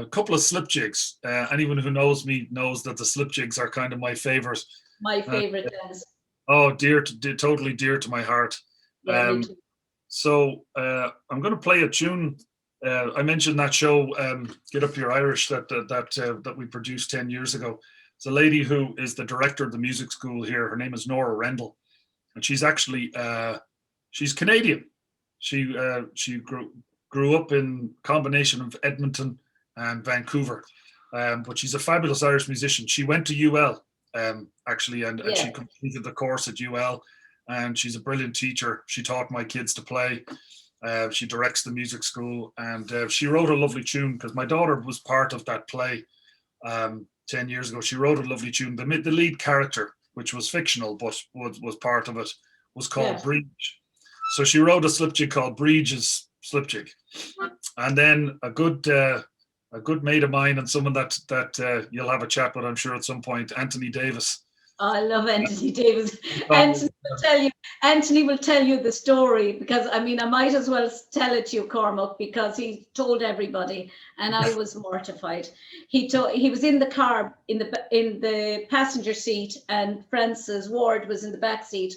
[SPEAKER 2] couple of slip jigs. Anyone who knows me knows that the slip jigs are kind of my favorite.
[SPEAKER 1] My favorite dance.
[SPEAKER 2] Oh, totally dear to my heart.
[SPEAKER 1] Yeah, me too.
[SPEAKER 2] So I'm going to play a tune. I mentioned that show, Get Up Your Irish, that we produced 10 years ago. It's a lady who is the director of the music school here. Her name is Nora Rendell, and she's actually she's Canadian. She grew up in combination of Edmonton and Vancouver, but she's a fabulous Irish musician. She went to UL actually, and she completed the course at UL, and she's a brilliant teacher. She taught my kids to play. She directs the music school, and she wrote a lovely tune because my daughter was part of that play 10 years ago. She wrote a lovely tune. The lead character, which was fictional but was part of it, was called Breach. So she wrote a slipjig called Breach's Slipjig, and then a good mate of mine and someone that you'll have a chat with, I'm sure, at some point, Anthony Davis.
[SPEAKER 1] Oh, I love Anthony Davis. Anthony will tell you the story, because I mean, I might as well tell it to you, Cormac, because he told everybody, and I was mortified. He was in the car in the passenger seat, and Francis Ward was in the back seat,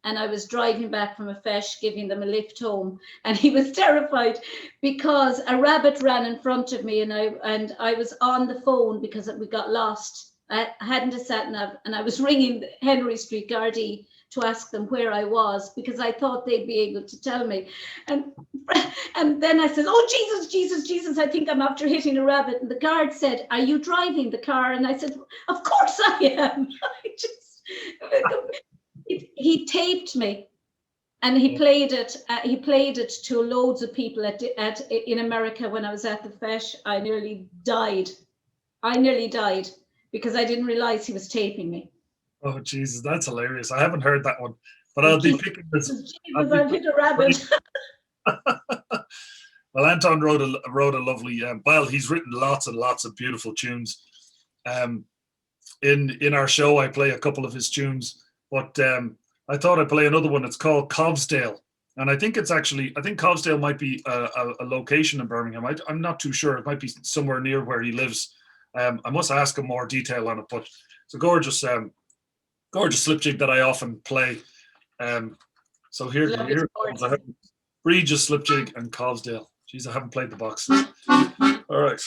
[SPEAKER 1] and I was driving back from a fesh, giving them a lift home, and he was terrified because a rabbit ran in front of me, and I was on the phone because we got lost. I hadn't a sat nav, and I was ringing Henry Street Gardaí to ask them where I was, because I thought they'd be able to tell me. And then I said, "Oh, Jesus, Jesus, Jesus, I think I'm after hitting a rabbit." And the guard said, "Are you driving the car?" And I said, "Of course I am." He taped me, and he played it. He played it to loads of people in America when I was at the fesh. I nearly died because I didn't realize he was taping me.
[SPEAKER 2] Oh, Jesus, that's hilarious. I haven't heard that one, but I'll be picking this.
[SPEAKER 1] Jesus, I've hit a rabbit.
[SPEAKER 2] Well, Anton wrote a lovely, well, he's written lots and lots of beautiful tunes. In our show, I play a couple of his tunes, but I thought I'd play another one. It's called Cobsdale. And I think Cobsdale might be a location in Birmingham. I'm not too sure. It might be somewhere near where he lives. I must ask him more detail on it, but it's a gorgeous slipjig that I often play. So here comes Breach's Slipjig and Cobsdale. Jeez, I haven't played the box. All right.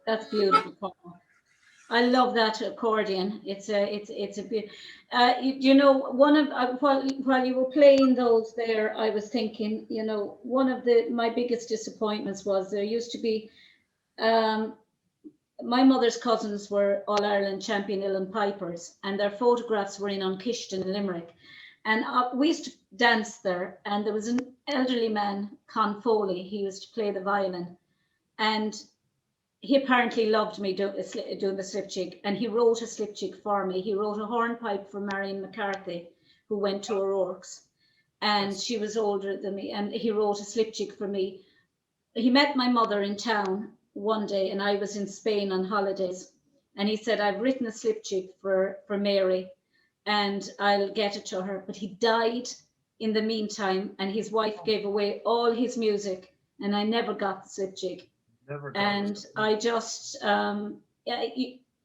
[SPEAKER 1] That's beautiful, Cormac. I love that accordion. It's a bit. One of while you were playing those there, I was thinking, one of my biggest disappointments was there used to be. Um, my mother's cousins were All Ireland champion uilleann pipers, and their photographs were in Unkishton in Limerick. And we used to dance there, and there was an elderly man, Con Foley. He used to play the violin, and he apparently loved me doing the slipjig, and he wrote a slipjig for me. He wrote a hornpipe for Marion McCarthy, who went to O'Rourke's, and she was older than me, and he wrote a slipjig for me. He met my mother in town one day, and I was in Spain on holidays, and he said, I've written a slipjig for Mary, and I'll get it to her. But he died in the meantime, and his wife gave away all his music, and I never got the slipjig. And I just,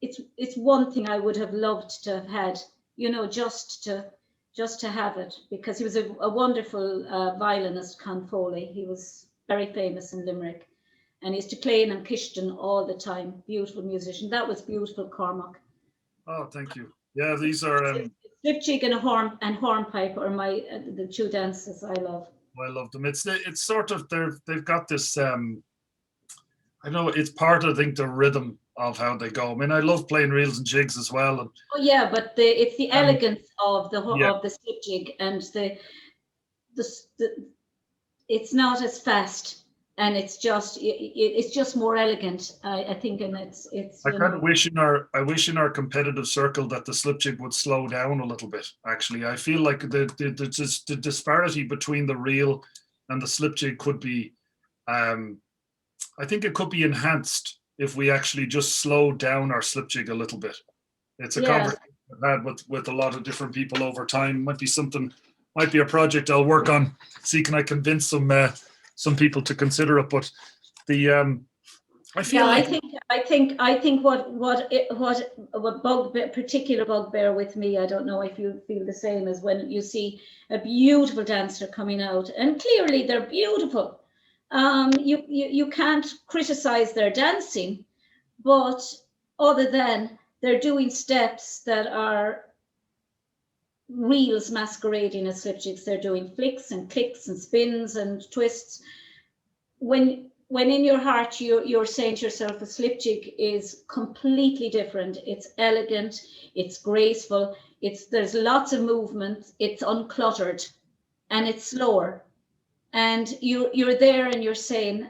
[SPEAKER 1] it's one thing I would have loved to have had, just to have it, because he was a wonderful violinist, Con Foley. He was very famous in Limerick, and he used to play in Kishton all the time. Beautiful musician. That was beautiful, Cormac.
[SPEAKER 2] Oh, thank you. Yeah, these are
[SPEAKER 1] slipjig and hornpipe are the two dances I love.
[SPEAKER 2] I love them. It's sort of they've got this. I know it's part of, I think, the rhythm of how they go. I mean, I love playing reels and jigs as well. And,
[SPEAKER 1] oh yeah, but it's the elegance of the slipjig, and the it's not as fast, and it's just more elegant, I think, and it's.
[SPEAKER 2] I kind of wish in our competitive circle that the slipjig would slow down a little bit. Actually, I feel like the disparity between the reel and the slipjig could be. I think it could be enhanced if we actually just slow down our slipjig a little bit. It's a conversation I've had with a lot of different people over time. Might be a project I'll work on. See, can I convince some people to consider it? But I feel like
[SPEAKER 1] I think what particular bugbear with me, I don't know if you feel the same, as when you see a beautiful dancer coming out, and clearly they're beautiful. You can't criticize their dancing, but other than they're doing steps that are reels masquerading as slipjigs, they're doing flicks and clicks and spins and twists. When in your heart you're saying to yourself, a slipjig is completely different. It's elegant, it's graceful, there's lots of movement, it's uncluttered, and it's slower. And you're there and you're saying,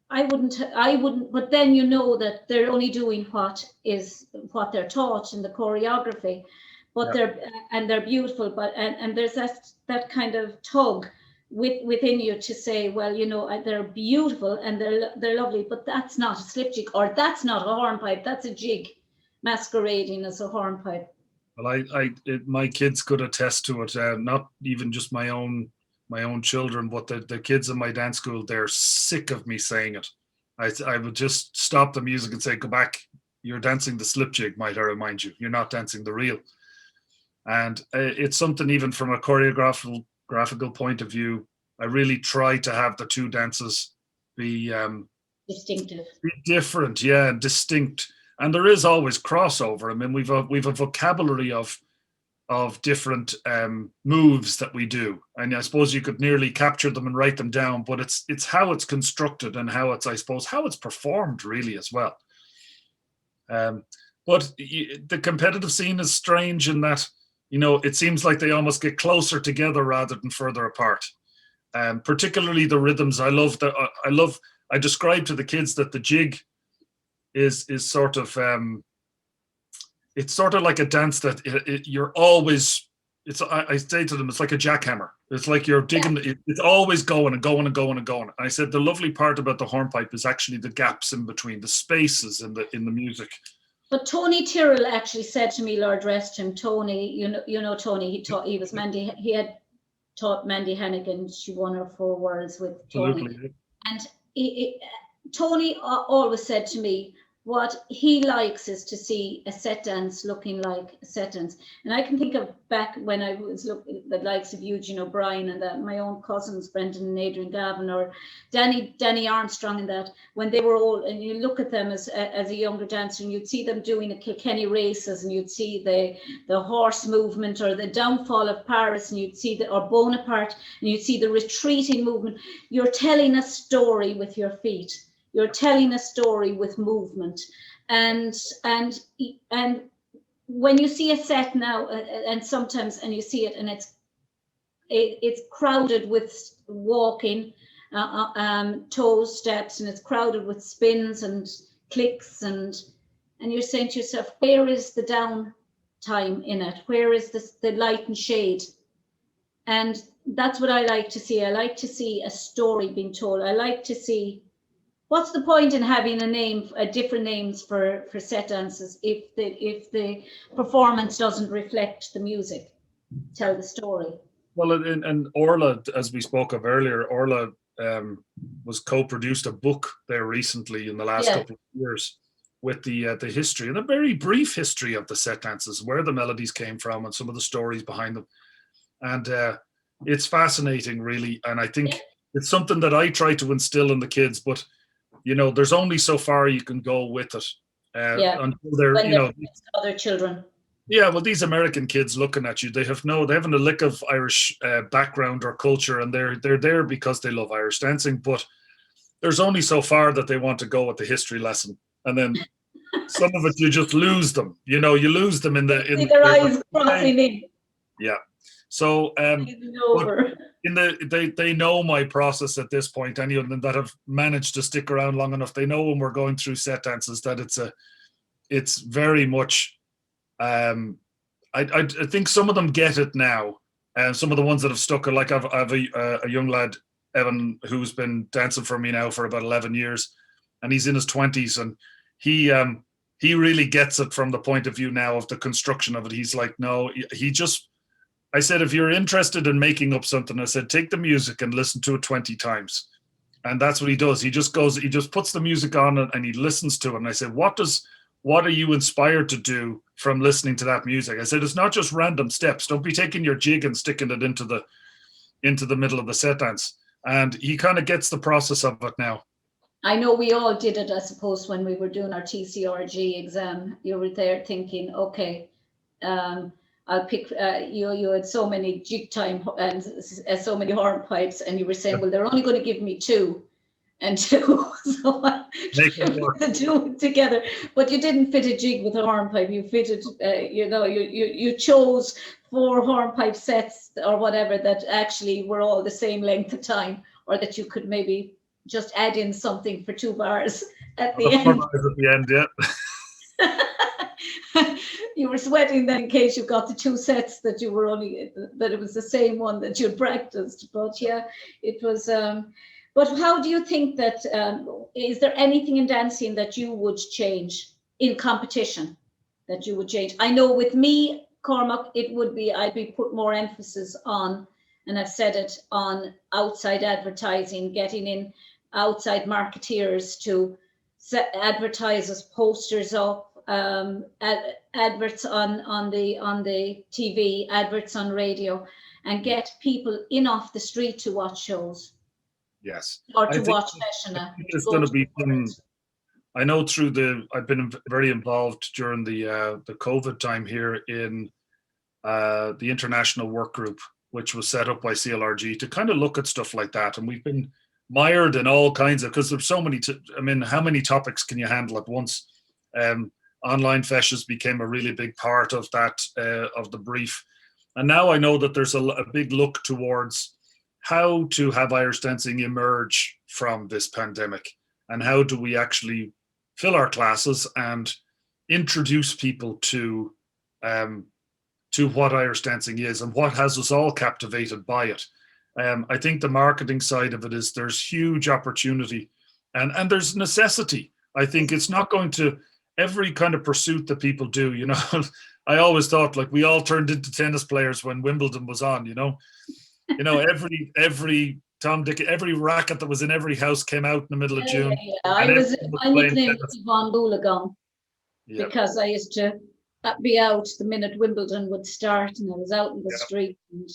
[SPEAKER 1] I wouldn't, but then you know that they're only doing what they're taught in the choreography, but they're beautiful, but and there's that kind of tug within you to say, well, you know, they're beautiful and they're lovely, but that's not a slip jig, or that's not a hornpipe, that's a jig masquerading as a hornpipe.
[SPEAKER 2] Well, my kids could attest to it. Not even just my own children, but the kids in my dance school, they're sick of me saying it. I would just stop the music and say, go back. You're dancing the slip jig, might I remind you. You're not dancing the reel. And it's something, even from a graphical point of view, I really try to have the two dances be
[SPEAKER 1] distinctive,
[SPEAKER 2] be different, yeah, and distinct. And there is always crossover. I mean, we've a vocabulary of different moves that we do, and I suppose you could nearly capture them and write them down. But it's how it's constructed and how it's, I suppose, how it's performed really as well. But the competitive scene is strange in that, you know, it seems like they almost get closer together rather than further apart. Particularly the rhythms. I describe to the kids that the jig is sort of it's sort of like a dance that you're always. I say to them, it's like a jackhammer. It's like you're digging. Yeah. It's always going and going and going and going. I said the lovely part about the hornpipe is actually the gaps in between, the spaces in the music.
[SPEAKER 1] But Tony Tyrrell actually said to me, Lord rest him, Tony, you know Tony, he was Mandy, he had taught Mandy Hannigan. She won her 4 worlds with Tony. Absolutely. And Tony always said to me, what he likes is to see a set dance looking like a set dance. And I can think of back when I was looking at the likes of Eugene O'Brien and my own cousins, Brendan and Adrian Gavin, or Danny Armstrong, and that, when they were old, and you look at them as a younger dancer, and you'd see them doing the Kilkenny races, and you'd see the horse movement, or the downfall of Paris, and you'd see or Bonaparte, and you'd see the retreating movement. You're telling a story with your feet. You're telling a story with movement, and when you see a set now, and sometimes, and you see it, and it's crowded with walking, toe steps, and it's crowded with spins and clicks, and you're saying to yourself, where is the down time in it? Where is the light and shade? And that's what I like to see. I like to see a story being told. I like to see. What's the point in having different names for set dances if the performance doesn't reflect the music, tell the story? Well,
[SPEAKER 2] and Orla, as we spoke of earlier, Orla was co-produced a book there recently in the last couple of years with the history, and a very brief history of the set dances, where the melodies came from and some of the stories behind them. And it's fascinating, really. And I think it's something that I try to instill in the kids, but you know, there's only so far you can go with it until they're
[SPEAKER 1] other children.
[SPEAKER 2] Yeah, well, these American kids looking at you, they haven't a lick of Irish background or culture, and they're there because they love Irish dancing. But there's only so far that they want to go with the history lesson, and then some of it you just lose them. You know, you lose them in
[SPEAKER 1] their eyes crossing in.
[SPEAKER 2] Yeah. So they know my process at this point. Anyone that have managed to stick around long enough, they know when we're going through set dances that it's very much. I think some of them get it now, and some of the ones that have stuck are like I have a young lad, Evan, who's been dancing for me now for about 11 years, and he's in his 20s, and he really gets it from the point of view now of the construction of it. He's like, no, I said, if you're interested in making up something, I said, take the music and listen to it 20 times. And that's what he does. He just puts the music on and he listens to it. And I said, what are you inspired to do from listening to that music? I said, it's not just random steps. Don't be taking your jig and sticking it into the middle of the set dance. And he kind of gets the process of it now.
[SPEAKER 1] I know we all did it, I suppose, when we were doing our TCRG exam. You were there thinking, okay, I'll pick, you had so many jig time and so many hornpipes, and you were saying, well, they're only going to give me 2 and 2. So I put the 2 together. But you didn't fit a jig with a hornpipe. You fitted, you chose 4 hornpipe sets or whatever that actually were all the same length of time, or that you could maybe just add in something for 2 bars at the end.
[SPEAKER 2] At the end, yeah.
[SPEAKER 1] You were sweating then in case you got the two sets that you were only, that it was the same one that you practiced. But yeah, it was. But how do you think that, is there anything in dancing that you would change in competition that you would change? I know with me, Cormac, it would be, I'd be put more emphasis on, and I've said it, on outside advertising, getting in outside marketeers to set advertisers, posters up, adverts on the TV, adverts on radio, and get people in off the street to watch shows.
[SPEAKER 2] Yes.
[SPEAKER 1] Or to watch fashion.
[SPEAKER 2] There's going to be some. I know I've been very involved during the COVID time here in the International Work Group, which was set up by CLRG to kind of look at stuff like that. And we've been mired in all kinds of, because there's so many, how many topics can you handle at once? Online feshes became a really big part of that, of the brief. And now I know that there's a big look towards how to have Irish dancing emerge from this pandemic, and how do we actually fill our classes and introduce people to what Irish dancing is and what has us all captivated by it. I think the marketing side of it is there's huge opportunity and there's necessity. I think it's not going to, every kind of pursuit that people do, you know, I always thought like we all turned into tennis players when Wimbledon was on, you know, every Tom, Dick, every racket that was in every house came out in the middle of June.
[SPEAKER 1] I nicknamed Yvonne Goolagong because I used to be out the minute Wimbledon would start, and I was out in the street. And,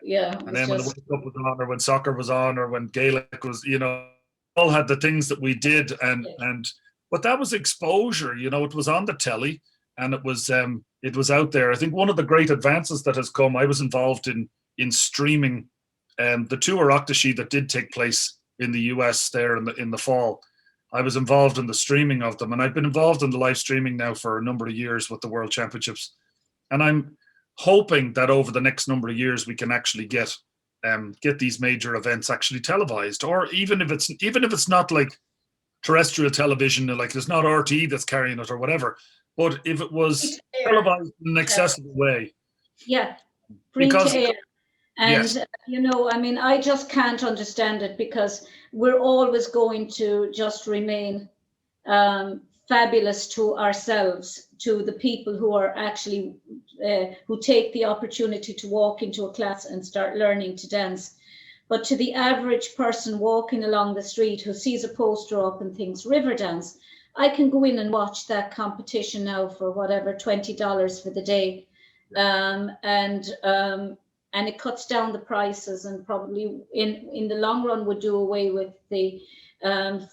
[SPEAKER 2] and then when the World Cup was on, or when soccer was on, or when Gaelic was, you know, all had the things that we did, but that was exposure. You know, it was on the telly, and it was out there. I think one of the great advances that has come. I was involved in streaming. The tour Octashi that did take place in the US there in the fall, I was involved in the streaming of them, and I've been involved in the live streaming now for a number of years with the World Championships, and I'm hoping that over the next number of years we can actually get these major events actually televised, or even if it's not like terrestrial television, like there's not RTE that's carrying it or whatever, but if it was televised in an accessible way,
[SPEAKER 1] because. And, you know, I mean, I just can't understand it, because we're always going to just remain fabulous to ourselves, to the people who are actually, who take the opportunity to walk into a class and start learning to dance. But to the average person walking along the street who sees a poster up and thinks river dance, I can go in and watch that competition now for whatever, $20 for the day. And it cuts down the prices, and probably in the long run would do away with the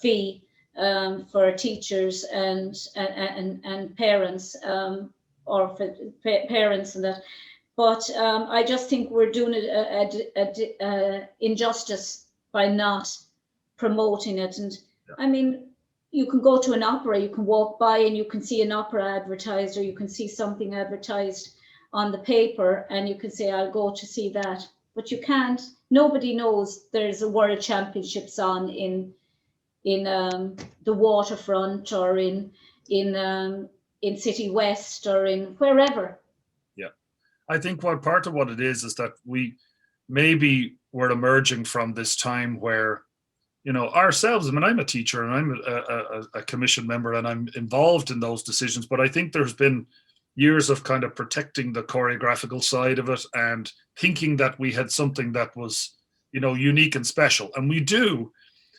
[SPEAKER 1] fee for teachers and parents, or for parents and that. But I just think we're doing it a injustice by not promoting it. And I mean, you can go to an opera, you can walk by and you can see an opera advertised, or you can see something advertised on the paper, and you can say, I'll go to see that. But you can't, nobody knows there's a World Championships on in the waterfront, or in City West, or in wherever.
[SPEAKER 2] Yeah, I think part of what it is that we're emerging from this time where, you know, ourselves, I mean, I'm a teacher and I'm a commission member, and I'm involved in those decisions, but I think there's been years of kind of protecting the choreographical side of it and thinking that we had something that was, you know, unique and special. And we do,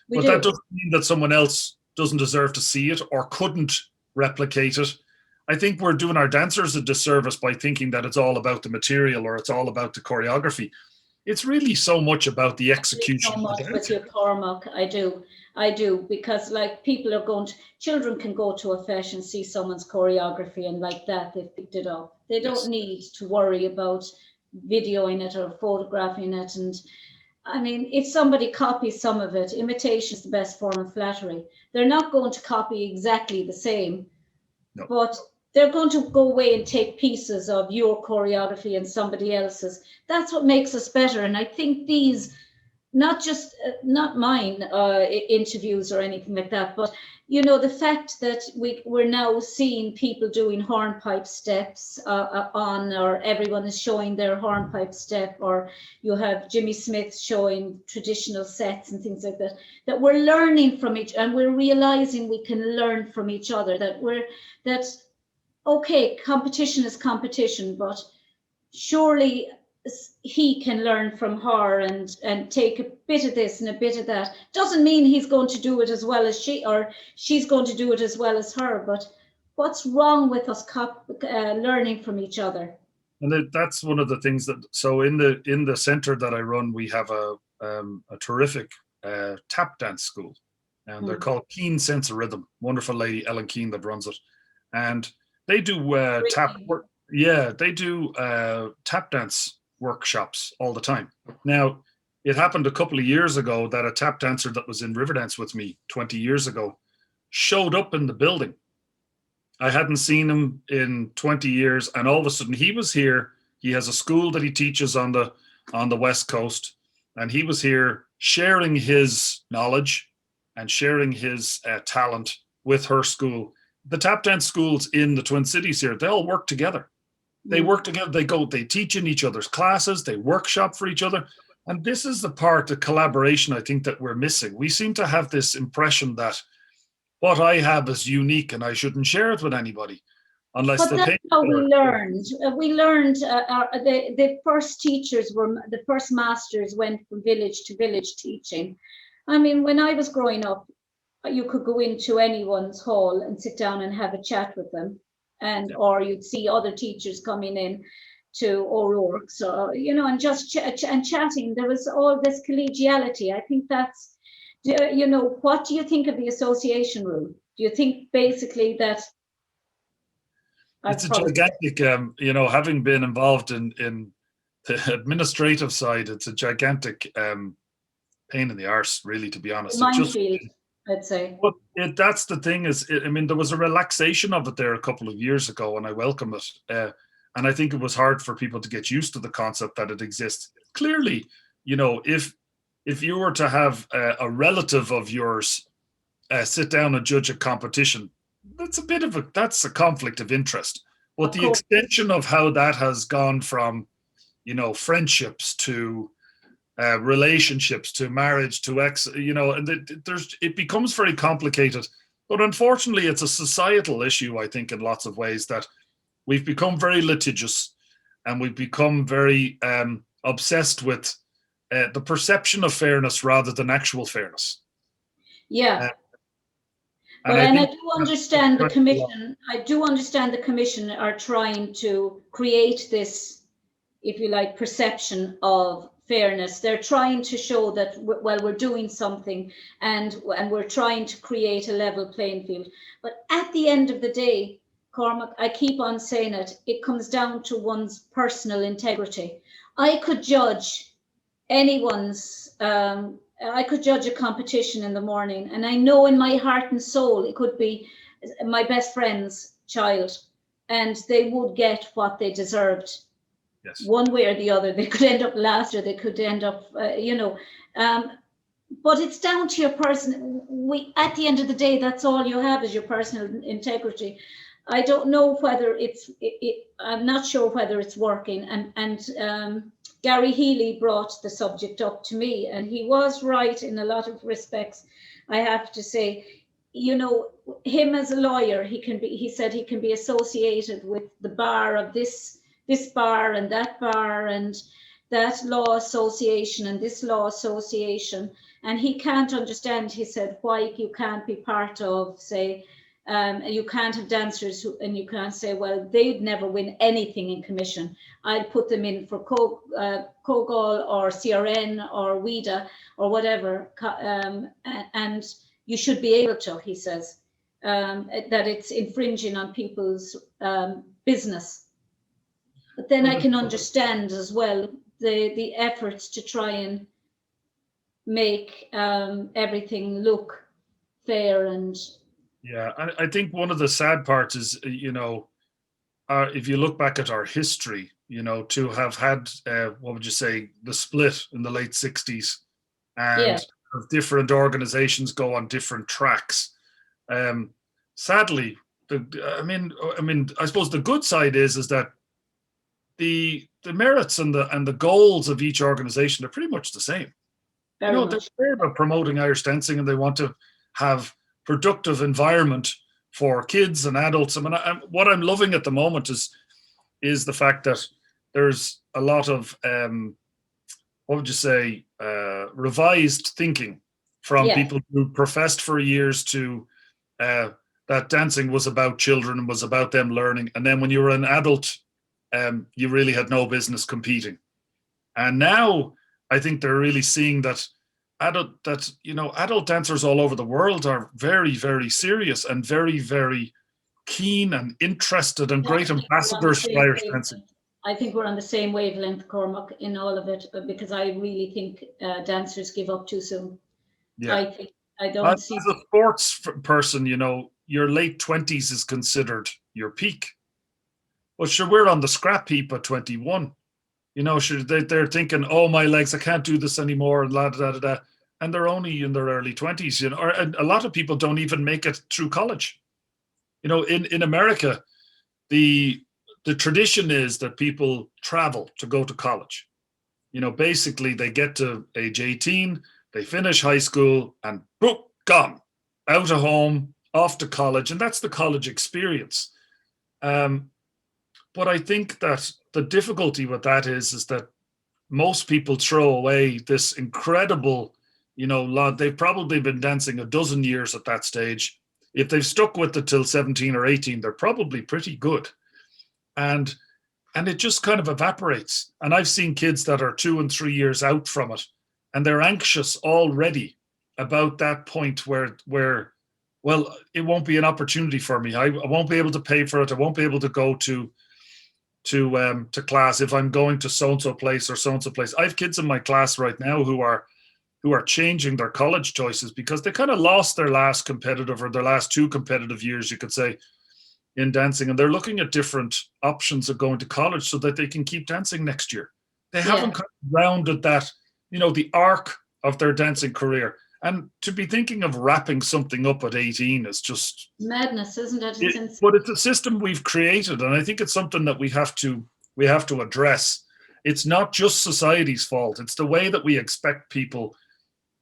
[SPEAKER 2] but that doesn't mean that someone else doesn't deserve to see it or couldn't replicate it. I think we're doing our dancers a disservice by thinking that it's all about the material or it's all about the choreography. It's really so much about the execution.
[SPEAKER 1] So much with you, Cormac. I do, because like children can go to a fashion, see someone's choreography, and like that, they've picked it up. They don't need to worry about videoing it or photographing it. And I mean, if somebody copies some of it, imitation is the best form of flattery. They're not going to copy exactly the same, but they're going to go away and take pieces of your choreography and somebody else's. That's what makes us better. And I think these not just not mine interviews or anything like that, but the fact that we're now seeing people doing hornpipe steps or everyone is showing their hornpipe step, or you have Jimmy Smith showing traditional sets and things like that, that we're learning from and we're realizing we can learn from each other, that okay, competition is competition, but surely he can learn from her and take a bit of this and a bit of that. Doesn't mean he's going to do it as well as she, or she's going to do it as well as her, but what's wrong with us learning from each other?
[SPEAKER 2] And that's one of the things that, so in the center that I run, we have a terrific tap dance school, and they're called Keen Sense of Rhythm. Wonderful lady, Ellen Keen, that runs it. And they do tap work. Yeah, they do tap dance workshops all the time. Now, it happened a couple of years ago that a tap dancer that was in Riverdance with me 20 years ago showed up in the building. I hadn't seen him in 20 years, and all of a sudden he was here. He has a school that he teaches on the West Coast, and he was here sharing his knowledge and sharing his talent with her school. The tap dance schools in the Twin Cities here, they all work together. They work together. They teach in each other's classes. They workshop for each other. And this is the part of collaboration I think that we're missing. We seem to have this impression that what I have is unique and I shouldn't share it with anybody. Unless
[SPEAKER 1] but that's how we learned. The first teachers the first masters went from village to village teaching. I mean, when I was growing up, you could go into anyone's hall and sit down and have a chat with them. Or you'd see other teachers coming in to O'Rourke's, and just chatting. There was all this collegiality. I think that's, what do you think of the association rule? Do you think basically that?
[SPEAKER 2] It's a gigantic, having been involved in the administrative side, it's a gigantic pain in the arse, really, to be honest.
[SPEAKER 1] Minefield, I'd say.
[SPEAKER 2] But that's the thing is, there was a relaxation of it there a couple of years ago, and I welcome it. And I think it was hard for people to get used to the concept that it exists. Clearly, if you were to have a relative of yours sit down and judge a competition, that's a conflict of interest. But the extension of how that has gone from, friendships to relationships to marriage to it becomes very complicated. But unfortunately, it's a societal issue, I think, in lots of ways, that we've become very litigious and we've become very obsessed with the perception of fairness rather than actual fairness.
[SPEAKER 1] Yeah. I do understand the commission. I do understand the commission are trying to create this, if you like, perception of fairness. They're trying to show that we're doing something and we're trying to create a level playing field. But at the end of the day, Cormac, I keep on saying it comes down to one's personal integrity. I could judge I could judge a competition in the morning, and I know in my heart and soul it could be my best friend's child, and they would get what they deserved.
[SPEAKER 2] Yes.
[SPEAKER 1] One way or the other. They could end up last, or they could end up, but it's down to your person. At the end of the day, that's all you have is your personal integrity. I don't know whether I'm not sure whether it's working. And Gary Healy brought the subject up to me, and he was right in a lot of respects. I have to say, him as a lawyer, he said he can be associated with the bar of this bar and that bar and that law association and this law association. And he can't understand, he said, why you can't be part of, say, you can't have dancers and you can't say, well, they'd never win anything in commission. I'd put them in for COGOL or CRN or WIDA or whatever. And you should be able to, he says, that it's infringing on people's business. But then I can understand as well the efforts to try and make everything look fair. And
[SPEAKER 2] yeah, I think one of the sad parts is, if you look back at our history, to have had, what would you say, the split in the late 60s
[SPEAKER 1] Yeah.
[SPEAKER 2] and different organizations go on different tracks. Sadly, I suppose the good side is that the merits and the goals of each organization are pretty much the same.
[SPEAKER 1] Very
[SPEAKER 2] They're
[SPEAKER 1] much.
[SPEAKER 2] there about promoting Irish dancing, and they want to have productive environment for kids and adults. I mean, what I'm loving at the moment is the fact that there's a lot of what would you say, revised thinking from
[SPEAKER 1] Yeah.
[SPEAKER 2] people who professed for years to that dancing was about children and was about them learning. And then when you were an adult, you really had no business competing. And now I think they're really seeing that adult dancers all over the world are very, very serious and very, very keen and interested and
[SPEAKER 1] Yeah,
[SPEAKER 2] great ambassadors for Irish dancing.
[SPEAKER 1] I think we're on the same wavelength, Cormac, in all of it, because I really think dancers give up too soon.
[SPEAKER 2] Yeah.
[SPEAKER 1] I don't see.
[SPEAKER 2] As a sports person, your late 20s is considered your peak. But sure, we're on the scrap heap at 21. Sure, they're thinking, oh, my legs, I can't do this anymore, and and they're only in their early 20s. Or a lot of people don't even make it through college. In America, the tradition is that people travel to go to college. Basically they get to age 18, they finish high school, and boom, gone, out of home, off to college, and that's the college experience. But I think that the difficulty with that is that most people throw away this incredible, they've probably been dancing a dozen years at that stage. If they've stuck with it till 17 or 18, they're probably pretty good. And it just kind of evaporates. And I've seen kids that are 2 and 3 years out from it, and they're anxious already about that point where well, it won't be an opportunity for me. I won't be able to pay for it. I won't be able to go to class if I'm going to so-and-so place or so-and-so place. I have kids in my class right now who are changing their college choices because they kind of lost their last competitive or their last 2 competitive years, you could say, in dancing, and they're looking at different options of going to college so that they can keep dancing next year. They haven't kind of rounded that, the arc of their dancing career. And to be thinking of wrapping something up at 18 is just
[SPEAKER 1] madness, isn't it?
[SPEAKER 2] But it's a system we've created, and I think it's something that we have to address. It's not just society's fault. It's the way that we expect people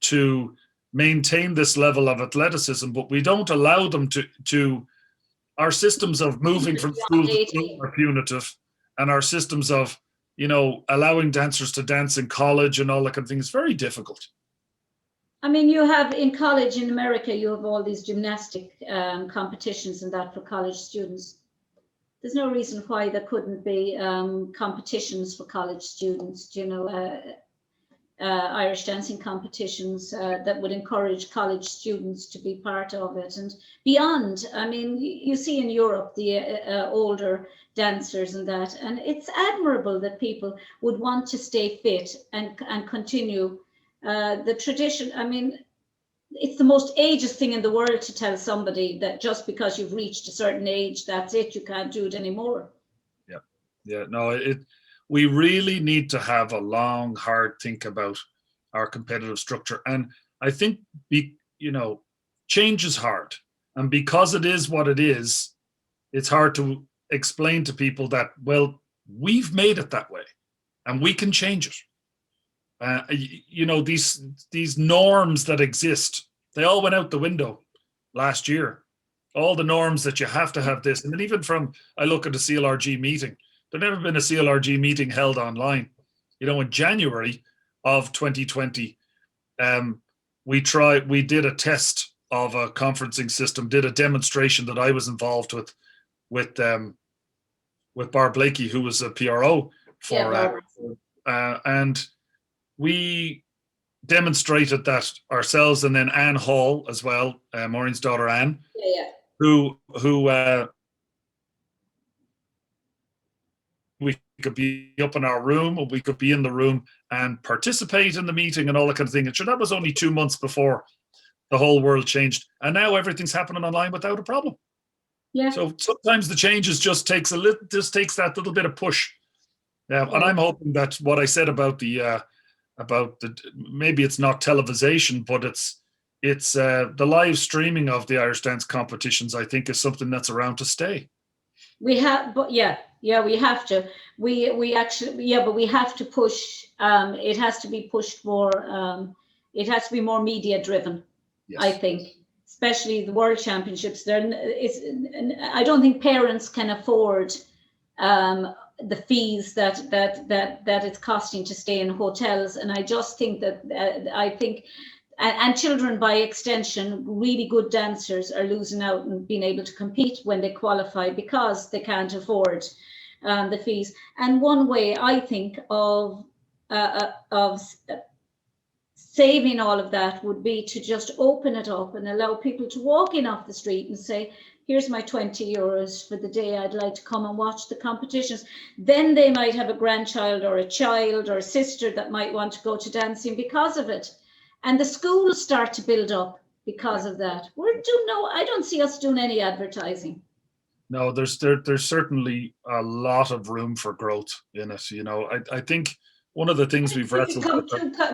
[SPEAKER 2] to maintain this level of athleticism, but we don't allow them to our systems of moving from school to school are punitive, and our systems of, allowing dancers to dance in college and all that kind of thing is very difficult.
[SPEAKER 1] I mean, you have in college in America, you have all these gymnastic competitions and that for college students. There's no reason why there couldn't be competitions for college students, Irish dancing competitions that would encourage college students to be part of it and beyond. I mean, you see in Europe the older dancers and that, and it's admirable that people would want to stay fit and continue the tradition. I mean, it's the most ageist thing in the world to tell somebody that just because you've reached a certain age, that's it, you can't do it anymore.
[SPEAKER 2] Yeah, no, we really need to have a long, hard think about our competitive structure. And I think, change is hard. And because it is what it is, it's hard to explain to people that, well, we've made it that way and we can change it. These norms that exist, they all went out the window last year. All the norms that you have to have this. And then even I look at the CLRG meeting, there's never been a CLRG meeting held online. In January of 2020, we did a test of a conferencing system, did a demonstration that I was involved with Barb Blakey, who was a PRO for, and we demonstrated that ourselves, and then Anne Hall as well, Maureen's daughter Anne, who we could be up in our room, or we could be in the room and participate in the meeting and all that kind of thing. And sure, that was only 2 months before the whole world changed, and now everything's happening online without a problem. Yeah. So sometimes the changes just takes that little bit of push. And I'm hoping that what I said about the maybe it's not television, but it's the live streaming of the Irish dance competitions. I think is something that's around to stay.
[SPEAKER 1] We have, but we have to. We actually, but we have to push. It has to be pushed more. It has to be more media driven. Yes. I think, especially the World Championships. I don't think parents can afford the fees that it's costing to stay in hotels, and I just think that and children, by extension, really good dancers are losing out and being able to compete when they qualify because they can't afford the fees. And one way I think of saving all of that would be to just open it up and allow people to walk in off the street and say, here's my 20 euros for the day. I'd like to come and watch the competitions. Then they might have a grandchild or a child or a sister that might want to go to dancing because of it. And the schools start to build up because of that. I don't see us doing any advertising.
[SPEAKER 2] No, there's certainly a lot of room for growth in it. I think one of the things we've wrestled with,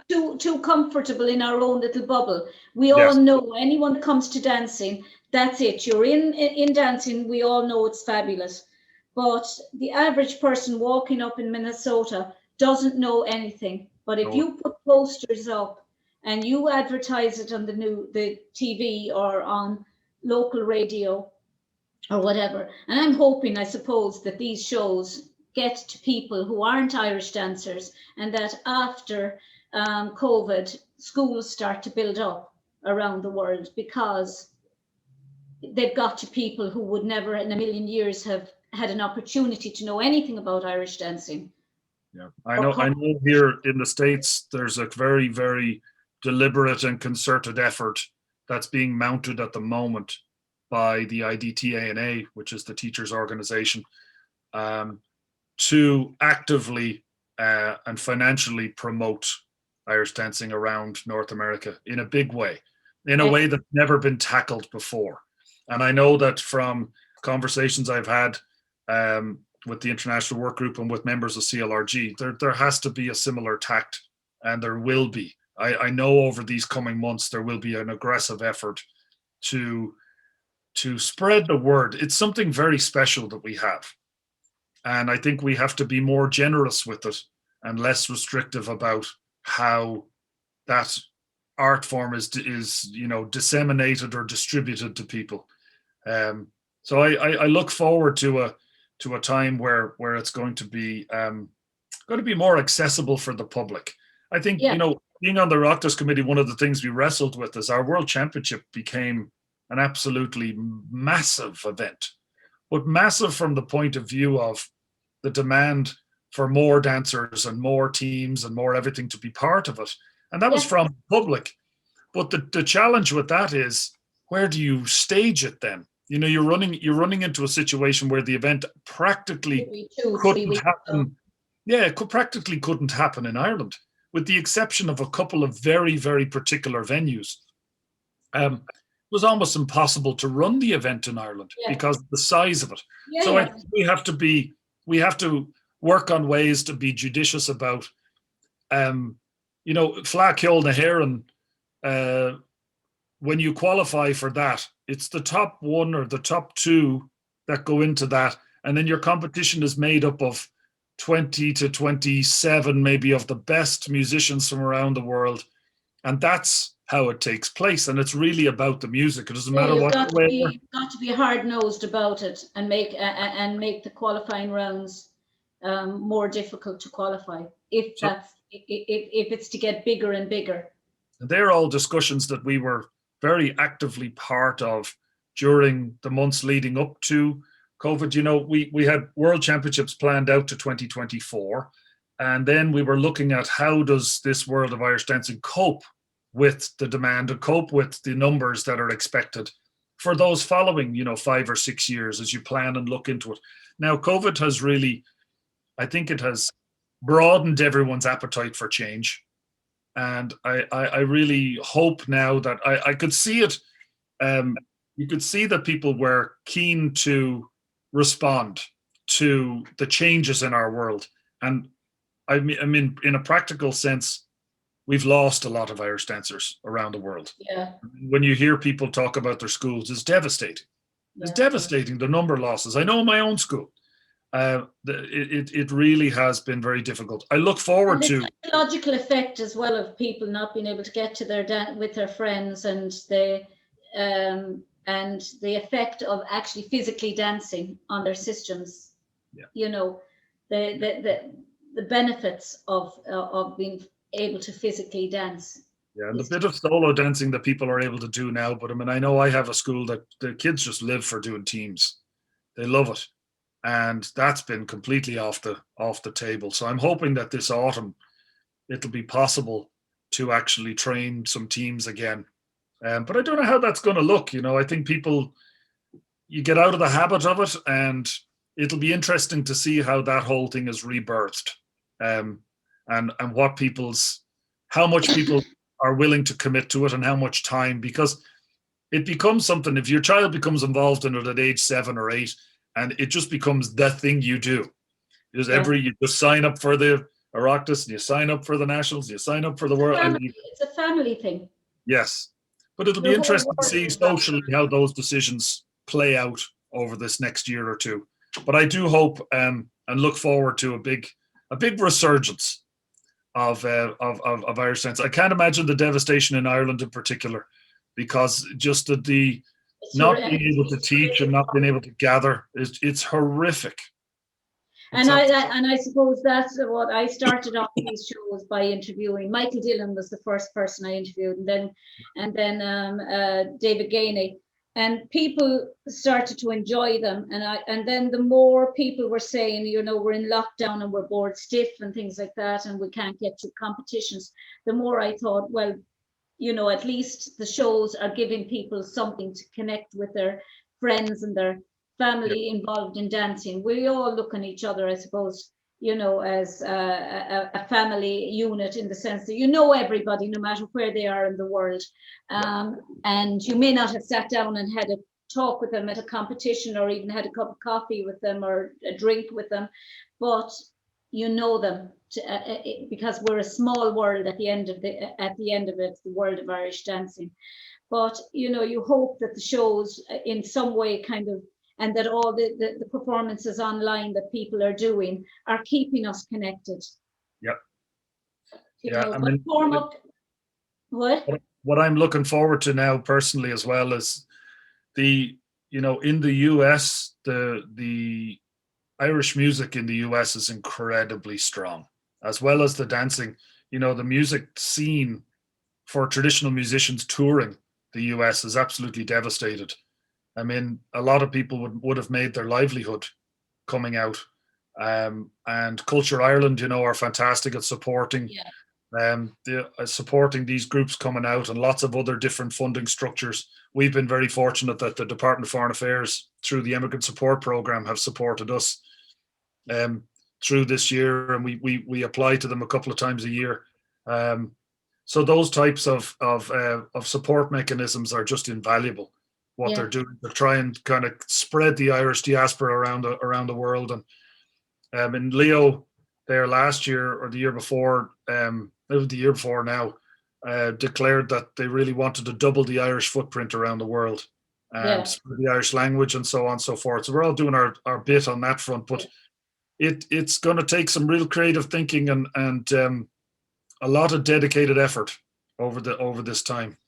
[SPEAKER 1] too comfortable in our own little bubble. We all know anyone that comes to dancing, that's it. You're in dancing. We all know it's fabulous. But the average person walking up in Minnesota doesn't know anything. But if you put posters up and you advertise it on the TV or on local radio or whatever, and I'm hoping, I suppose, that these shows get to people who aren't Irish dancers, and that after COVID, schools start to build up around the world, because they've got to people who would never in a million years have had an opportunity to know anything about Irish dancing.
[SPEAKER 2] Yeah, I know here in the States, there's a very, very deliberate and concerted effort that's being mounted at the moment by the IDTANA, which is the teachers' organization, to actively and financially promote Irish dancing around North America in a big way, in a way that's never been tackled before. And I know that from conversations I've had with the International Work Group and with members of CLRG, there has to be a similar tact, and there will be. I know over these coming months there will be an aggressive effort to spread the word. It's something very special that we have, and I think we have to be more generous with it and less restrictive about how that art form is disseminated or distributed to people. So I look forward to a time where it's going to be more accessible for the public. I think being on the Oireachtas Committee, one of the things we wrestled with is our World Championship became an absolutely massive event, but massive from the point of view of the demand for more dancers and more teams and more everything to be part of it. And that was from the public. But the challenge with that is, where do you stage it then? You're running into a situation where the event practically couldn't happen. Yeah, it practically couldn't happen in Ireland, with the exception of a couple of very, very particular venues. It was almost impossible to run the event in Ireland because of the size of it. So I think we have to work on ways to be judicious about, Flaceol na Héireann, when you qualify for that, it's the top one or the top two that go into that. And then your competition is made up of 20 to 27, maybe, of the best musicians from around the world. And that's how it takes place. And it's really about the music. It doesn't matter what way.
[SPEAKER 1] You've got to be hard-nosed about it and make the qualifying rounds more difficult to qualify if it's to get bigger and bigger.
[SPEAKER 2] They're all discussions that we were very actively part of during the months leading up to COVID. We had World Championships planned out to 2024, and then we were looking at how does this world of Irish dancing cope with the demand and cope with the numbers that are expected for those following 5 or 6 years as you plan and look into it. Now, COVID has really, I think it has broadened everyone's appetite for change. And I really hope now that I could see it. You could see that people were keen to respond to the changes in our world. And I mean, in a practical sense, we've lost a lot of Irish dancers around the world.
[SPEAKER 1] Yeah.
[SPEAKER 2] When you hear people talk about their schools, it's devastating. It's devastating, the number of losses. I know in my own school, it really has been very difficult. I look forward to
[SPEAKER 1] the psychological effect as well of people not being able to get to their with their friends, and the effect of actually physically dancing on their systems.
[SPEAKER 2] Yeah.
[SPEAKER 1] You know, the benefits of being able to physically dance.
[SPEAKER 2] Yeah, and the bit of solo dancing that people are able to do now. But I mean, I know I have a school that the kids just live for doing teams. They love it. And that's been completely off the table. So I'm hoping that this autumn it'll be possible to actually train some teams again. But I don't know how that's going to look. You know, I think you get out of the habit of it, and it'll be interesting to see how that whole thing is rebirthed, and how much people are willing to commit to it, and how much time, because it becomes something. If your child becomes involved in it at age 7 or 8, and it just becomes the thing you do. Because you just sign up for the Oireachtas, and you sign up for the Nationals, you sign up for the World.
[SPEAKER 1] It's a family thing.
[SPEAKER 2] Yes. But it'll be interesting to see socially how those decisions play out over this next year or two. But I do hope and look forward to a big resurgence of Irish dance. I can't imagine the devastation in Ireland in particular, because just the not being able to teach and not being able to gather, it's horrific.
[SPEAKER 1] And I suppose that's what I started off these shows by interviewing. Michael Dillon was the first person I interviewed, and then David Gainey, and people started to enjoy them. And then the more people were saying, you know, we're in lockdown and we're bored stiff and things like that, and we can't get to competitions, the more I thought, well, you know, at least the shows are giving people something to connect with their friends and their family involved in dancing. We all look on each other, I suppose, you know, as a family unit, in the sense that you know everybody, no matter where they are in the world. And you may not have sat down and had a talk with them at a competition, or even had a cup of coffee with them or a drink with them, but you know them because we're a small world at the end of it, the world of Irish dancing. But you know, you hope that the shows in some way kind of, and that all the performances online that people are doing are keeping us connected.
[SPEAKER 2] Yeah.
[SPEAKER 1] I mean, Cormac,
[SPEAKER 2] what I'm looking forward to now personally as well is in the US, the Irish music in the US is incredibly strong, as well as the dancing. You know, the music scene for traditional musicians touring the US is absolutely devastated. I mean, a lot of people would have made their livelihood coming out. And Culture Ireland, you know, are fantastic at supporting supporting these groups coming out, and lots of other different funding structures. We've been very fortunate that the Department of Foreign Affairs, through the Immigrant Support Programme, have supported us through this year, and we apply to them a couple of times a year. So those types of support mechanisms are just invaluable. What they're doing to try and kind of spread the Irish diaspora around the world. And in Leo, there last year or the year before, it was the year before now, declared that they really wanted to double the Irish footprint around the world and spread the Irish language and so on and so forth. So we're all doing our bit on that front, but it's going to take some real creative thinking and a lot of dedicated effort over this time.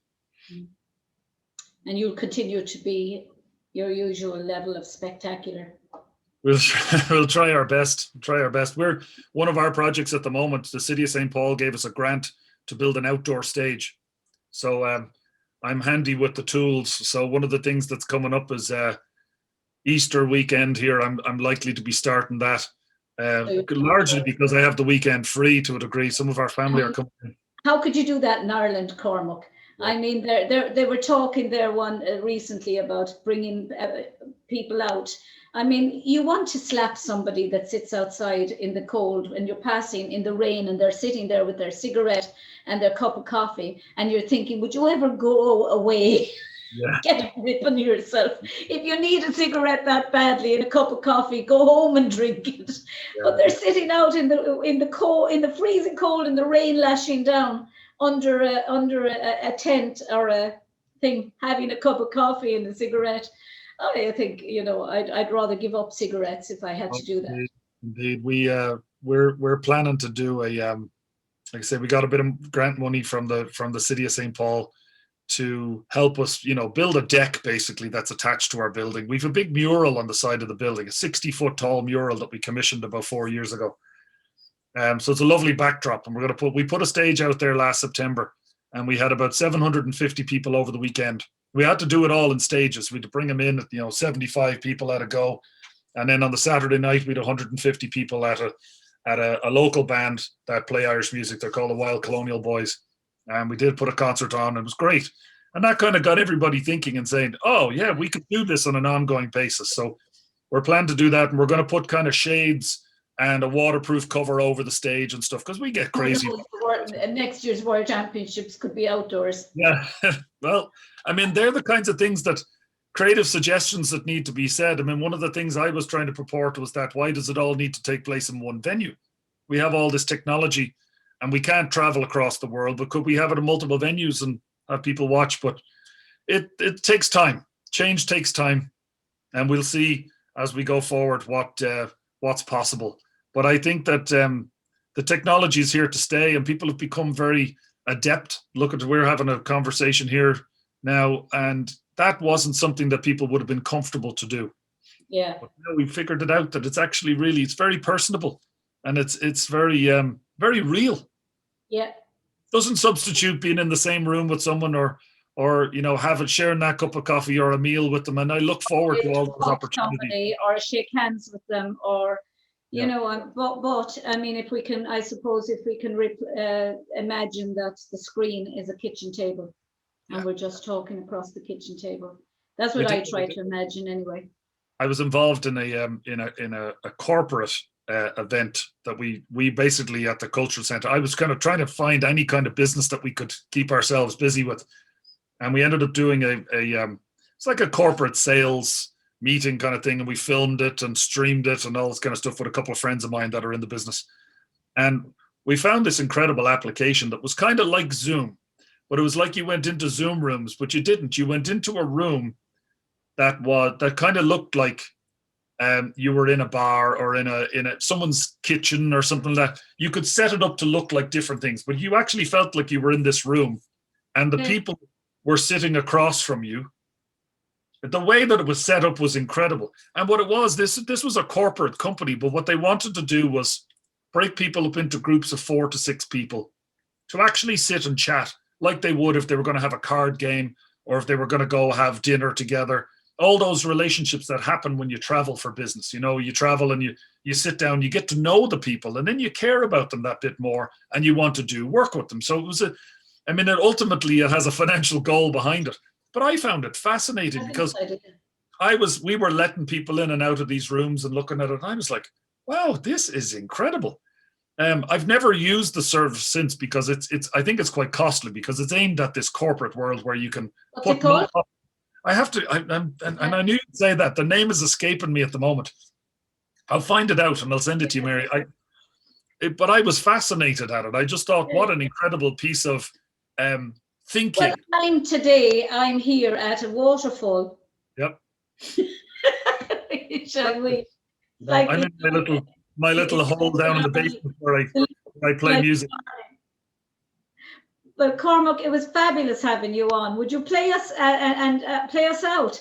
[SPEAKER 1] And you'll continue to be your usual level of spectacular.
[SPEAKER 2] We'll try our best. We're one of our projects at the moment. The City of St. Paul gave us a grant to build an outdoor stage. So I'm handy with the tools. So one of the things that's coming up is Easter weekend here. I'm likely to be starting that largely because I have the weekend free to a degree. Some of our family are coming in.
[SPEAKER 1] How could you do that in Ireland, Cormac? I mean, they were talking there recently about bringing people out. I mean, you want to slap somebody that sits outside in the cold and you're passing in the rain and they're sitting there with their cigarette and their cup of coffee, and you're thinking, would you ever go away? Get a grip on yourself. If you need a cigarette that badly and a cup of coffee, go home and drink it. But they're sitting out in the cold, in the freezing cold, and the rain lashing down. under a tent or a thing, having a cup of coffee and a cigarette. I think, I'd rather give up cigarettes if I had to do that.
[SPEAKER 2] Indeed. We're planning to do a like I say, we got a bit of grant money from the city of St. Paul to help us, build a deck basically that's attached to our building. We've a big mural on the side of the building, a 60-foot tall mural that we commissioned about 4 years ago. So it's a lovely backdrop, and we put a stage out there last September, and we had about 750 people over the weekend. We had to do it all in stages. We had to bring them in at 75 people at a go, and then on the Saturday night we had 150 people at a local band that play Irish music. They're called the Wild Colonial Boys. And we did put a concert on. It was great. And that kind of got everybody thinking and saying, oh, yeah, we could do this on an ongoing basis. So we're planning to do that. And we're going to put kind of shades and a waterproof cover over the stage and stuff, because we get crazy.
[SPEAKER 1] Next year's World Championships could be outdoors.
[SPEAKER 2] Yeah. Well, I mean, they're the kinds of things that creative suggestions that need to be said. I mean, one of the things I was trying to purport was that why does it all need to take place in one venue? We have all this technology, and we can't travel across the world, but could we have it in multiple venues and have people watch? But it takes time. Change takes time, and we'll see as we go forward what's possible. But I think that the technology is here to stay, and people have become very adept. We're having a conversation here now, and that wasn't something that people would have been comfortable to do.
[SPEAKER 1] Yeah.
[SPEAKER 2] But now we figured it out that it's actually it's very personable, and it's very very real.
[SPEAKER 1] Yeah.
[SPEAKER 2] Doesn't substitute being in the same room with someone or sharing that cup of coffee or a meal with them. And I look forward to all those opportunities.
[SPEAKER 1] Or shake hands with them, or but I mean, if we can imagine that the screen is a kitchen table, and we're just talking across the kitchen table. That's what I try to imagine anyway.
[SPEAKER 2] I was involved in a corporate event that we basically at the cultural center. I was kind of trying to find any kind of business that we could keep ourselves busy with, and we ended up doing it's like a corporate sales meeting kind of thing, and we filmed it and streamed it and all this kind of stuff with a couple of friends of mine that are in the business. And we found this incredible application that was kind of like Zoom, but it was like you went into Zoom rooms, but you didn't. You went into a room that kind of looked like you were in a bar or in someone's kitchen or something like that. You could set it up to look like different things, but you actually felt like you were in this room, and the people were sitting across from you. The way that it was set up was incredible. And what it was, this was a corporate company, but what they wanted to do was break people up into groups of 4 to 6 people to actually sit and chat like they would if they were going to have a card game or if they were going to go have dinner together. All those relationships that happen when you travel for business. You travel and you sit down, you get to know the people, and then you care about them that bit more, and you want to do work with them. So it was ultimately it has a financial goal behind it. But I found it fascinating because we were letting people in and out of these rooms and looking at it, and I was like, wow, this is incredible. I've never used the service since because I think it's quite costly because it's aimed at this corporate world where you can put more. I have to, and I knew you'd say that. The name is escaping me at the moment. I'll find it out and I'll send it to you, Mary. But I was fascinated at it. I just thought, what an incredible piece of thinking.
[SPEAKER 1] Well, I'm here at a waterfall.
[SPEAKER 2] Yep.
[SPEAKER 1] Shall we?
[SPEAKER 2] I'm in my little hole down in the basement where I play music.
[SPEAKER 1] Well, Cormac, it was fabulous having you on. Would you play us and play us out?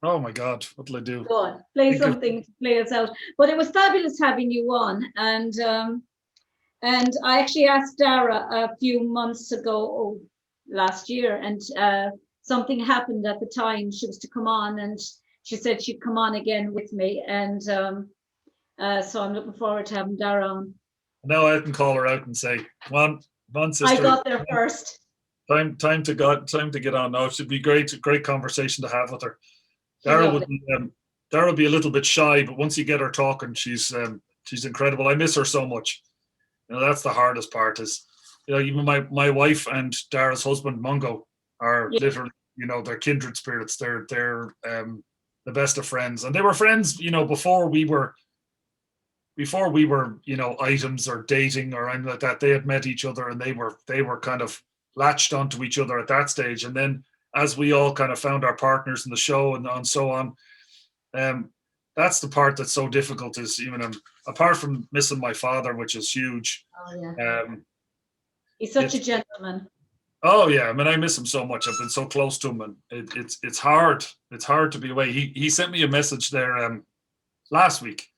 [SPEAKER 2] Oh my God, what'll I do?
[SPEAKER 1] Go on, play something to play us out. But it was fabulous having you on, and I actually asked Dara a few months ago, last year, and something happened at the time. She was to come on, and she said she'd come on again with me, and so I'm looking forward to having Dara on.
[SPEAKER 2] Now I can call her out and say, "Come on, sister.
[SPEAKER 1] I got there first.
[SPEAKER 2] Time to get on now. It should be great conversation to have with her. Dara would be a little bit shy, but once you get her talking, she's incredible. I miss her so much. That's the hardest part. Is even my wife and Dara's husband Mungo are literally they're kindred spirits. They're the best of friends, and they were friends before we were items or dating or anything like that. They had met each other, and they were kind of latched onto each other at that stage. And then as we all kind of found our partners in the show and so on, that's the part that's so difficult, is even apart from missing my father, which is huge.
[SPEAKER 1] Oh, yeah. He's such a gentleman.
[SPEAKER 2] Oh yeah, I mean, I miss him so much. I've been so close to him, and it's hard. It's hard to be away. He sent me a message there last week,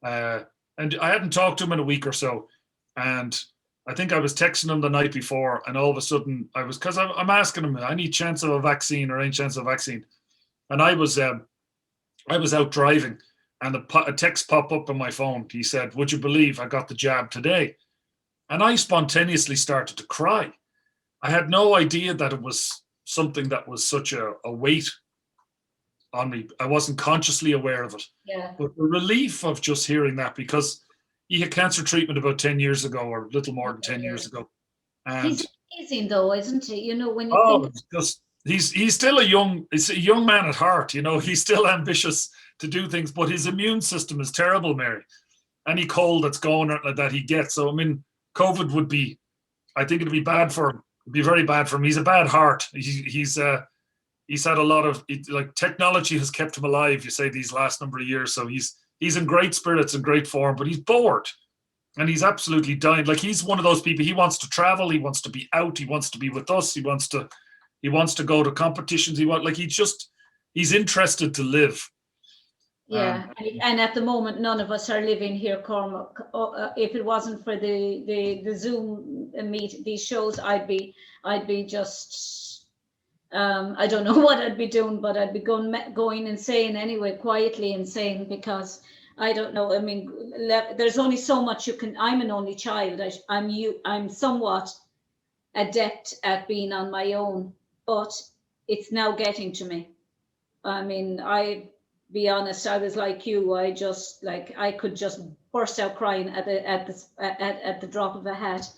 [SPEAKER 2] and I hadn't talked to him in a week or so, and I think I was texting him the night before, and all of a sudden because I'm asking him, any chance of a vaccine or any chance of a vaccine, and I was out driving, and a text popped up on my phone. He said, "Would you believe I got the jab today?" And I spontaneously started to cry. I had no idea that it was something that was such a weight on me. I wasn't consciously aware of it.
[SPEAKER 1] Yeah.
[SPEAKER 2] But the relief of just hearing that, because he had cancer treatment about 10 years ago, or a little more than 10 years ago. And
[SPEAKER 1] he's amazing though, isn't he? You know, when you think
[SPEAKER 2] he's still a young man at heart, you know, he's still ambitious to do things, but his immune system is terrible, Mary. Any cold that's going that he gets. So I mean, COVID I think it'd be bad for him. It'd be very bad for him. He's a bad heart. He's had a lot of technology has kept him alive, you say, these last number of years. So he's in great spirits and great form, but he's bored, and he's absolutely dying. Like, he's one of those people. He wants to travel. He wants to be out. He wants to be with us. He wants to go to competitions. He's interested to live.
[SPEAKER 1] Yeah, and at the moment, none of us are living here, Cormac. If it wasn't for the Zoom meet, these shows, I'd be just, I don't know what I'd be doing, but I'd be going insane anyway, quietly insane, because I don't know. I mean, there's only so much you can. I'm an only child. I'm somewhat adept at being on my own, but it's now getting to me. I mean, be honest, I was like you. I could just burst out crying at the drop of a hat,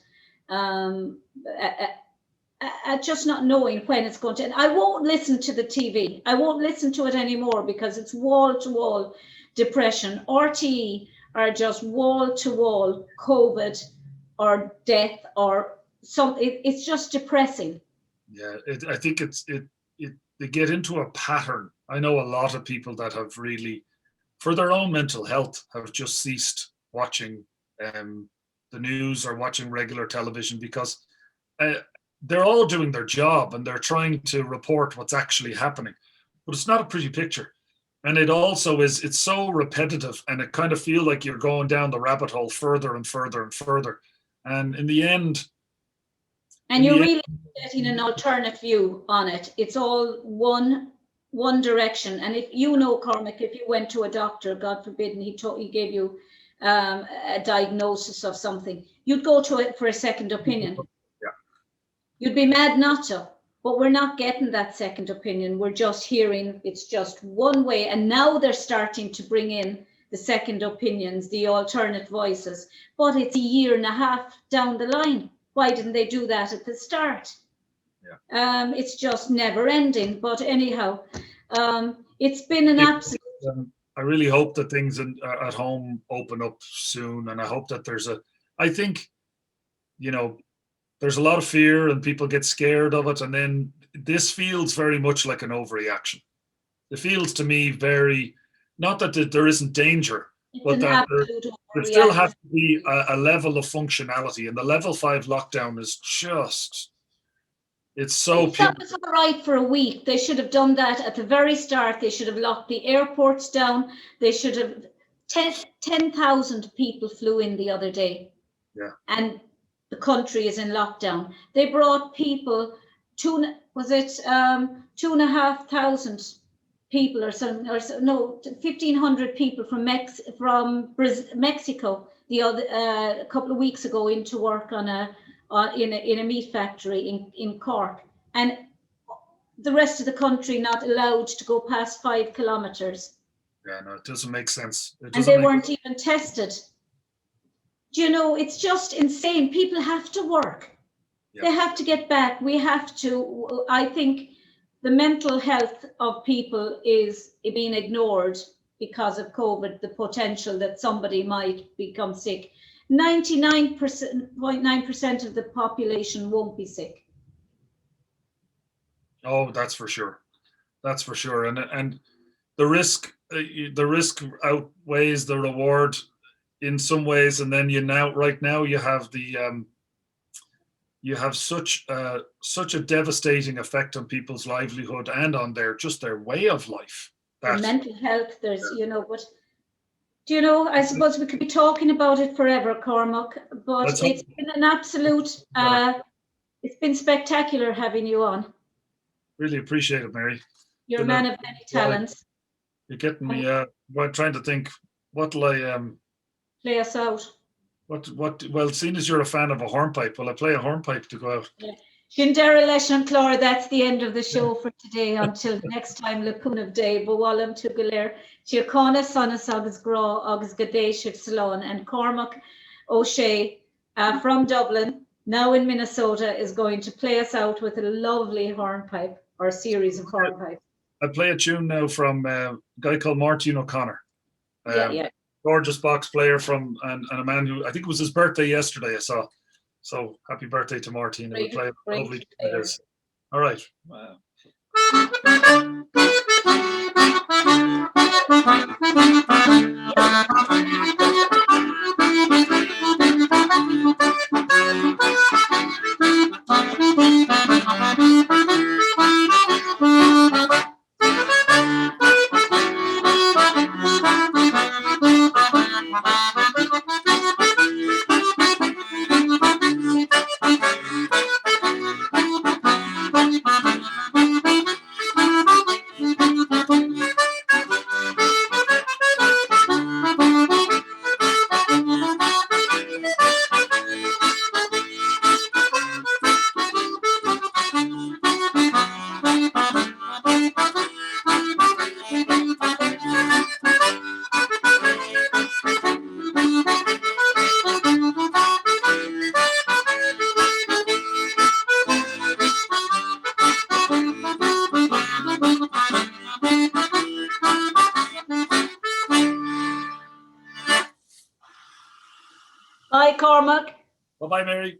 [SPEAKER 1] at just not knowing when it's going to. And I won't listen to the TV. I won't listen to it anymore, because it's wall to wall depression. RTE are just wall to wall COVID or death or something. It's just depressing.
[SPEAKER 2] Yeah, I think they get into a pattern. I know a lot of people that have really, for their own mental health, have just ceased watching the news or watching regular television, because they're all doing their job and they're trying to report what's actually happening. But it's not a pretty picture. And it also it's so repetitive, and it kind of feels like you're going down the rabbit hole further and further and further. And in the end,
[SPEAKER 1] and you're really getting an alternate view on it. It's all one direction. And if you know, Cormac, if you went to a doctor, God forbid, and he gave you a diagnosis of something, you'd go to it for a second opinion.
[SPEAKER 2] Yeah.
[SPEAKER 1] You'd be mad not to. But we're not getting that second opinion. We're just hearing it's just one way. And now they're starting to bring in the second opinions, the alternate voices. But it's a year and a half down the line. Why didn't they do that at the start?
[SPEAKER 2] Yeah.
[SPEAKER 1] It's just never ending. But anyhow, it's been an absolute.
[SPEAKER 2] I really hope that things at home open up soon, and I hope that I think, you know, there's a lot of fear and people get scared of it, and then this feels very much like an overreaction. It feels to me not that there isn't danger, but that there still has to be a level of functionality, and the level 5 lockdown is just, it's so.
[SPEAKER 1] That was all right for a week. They should have done that at the very start. They should have locked the airports down. They should have 10,000 people flew in the other day.
[SPEAKER 2] Yeah.
[SPEAKER 1] And the country is in lockdown. They brought people, 2,500 people or something, or no, 1,500 people from Mexico the other a couple of weeks ago into work in a meat factory in Cork, and the rest of the country not allowed to go past 5 kilometers.
[SPEAKER 2] Yeah, no, it doesn't make sense.
[SPEAKER 1] And they weren't even tested. Do you know, it's just insane. People have to work. Yep. They have to get back. We have to. I think the mental health of people is being ignored because of COVID, the potential that somebody might become sick. 99.9% of the population won't be sick.
[SPEAKER 2] Oh, that's for sure. That's for sure. And the risk outweighs the reward in some ways. And then right now you have you have such a devastating effect on people's livelihood and on their way of life.
[SPEAKER 1] Their mental health. There's, but I suppose we could be talking about it forever, Cormac, but it's been an absolute, it's been spectacular having you on.
[SPEAKER 2] Really appreciate it, Mary.
[SPEAKER 1] You're a man of many talents.
[SPEAKER 2] You're getting me, I'm trying to think, what'll I,
[SPEAKER 1] play us out.
[SPEAKER 2] Well, seeing as you're a fan of a hornpipe, will I play a hornpipe to go out?
[SPEAKER 1] Shindera leis an Clár, that's the end of the show for today. Until next time, Lepun of Day, Bawallam to Galer, Chiacona Sonas agus Gra, agus Gadeshik Salon, and Cormac Ó Sé from Dublin, now in Minnesota, is going to play us out with a lovely hornpipe, or a series of hornpipes.
[SPEAKER 2] I play a tune now from a guy called Martin O'Connor. Gorgeous box player and a man who, I think it was his birthday yesterday, I saw. So happy birthday to Martin. We'll play lovely players. All right. Wow.
[SPEAKER 1] Bye, Cormac.
[SPEAKER 2] Bye-bye, Mary.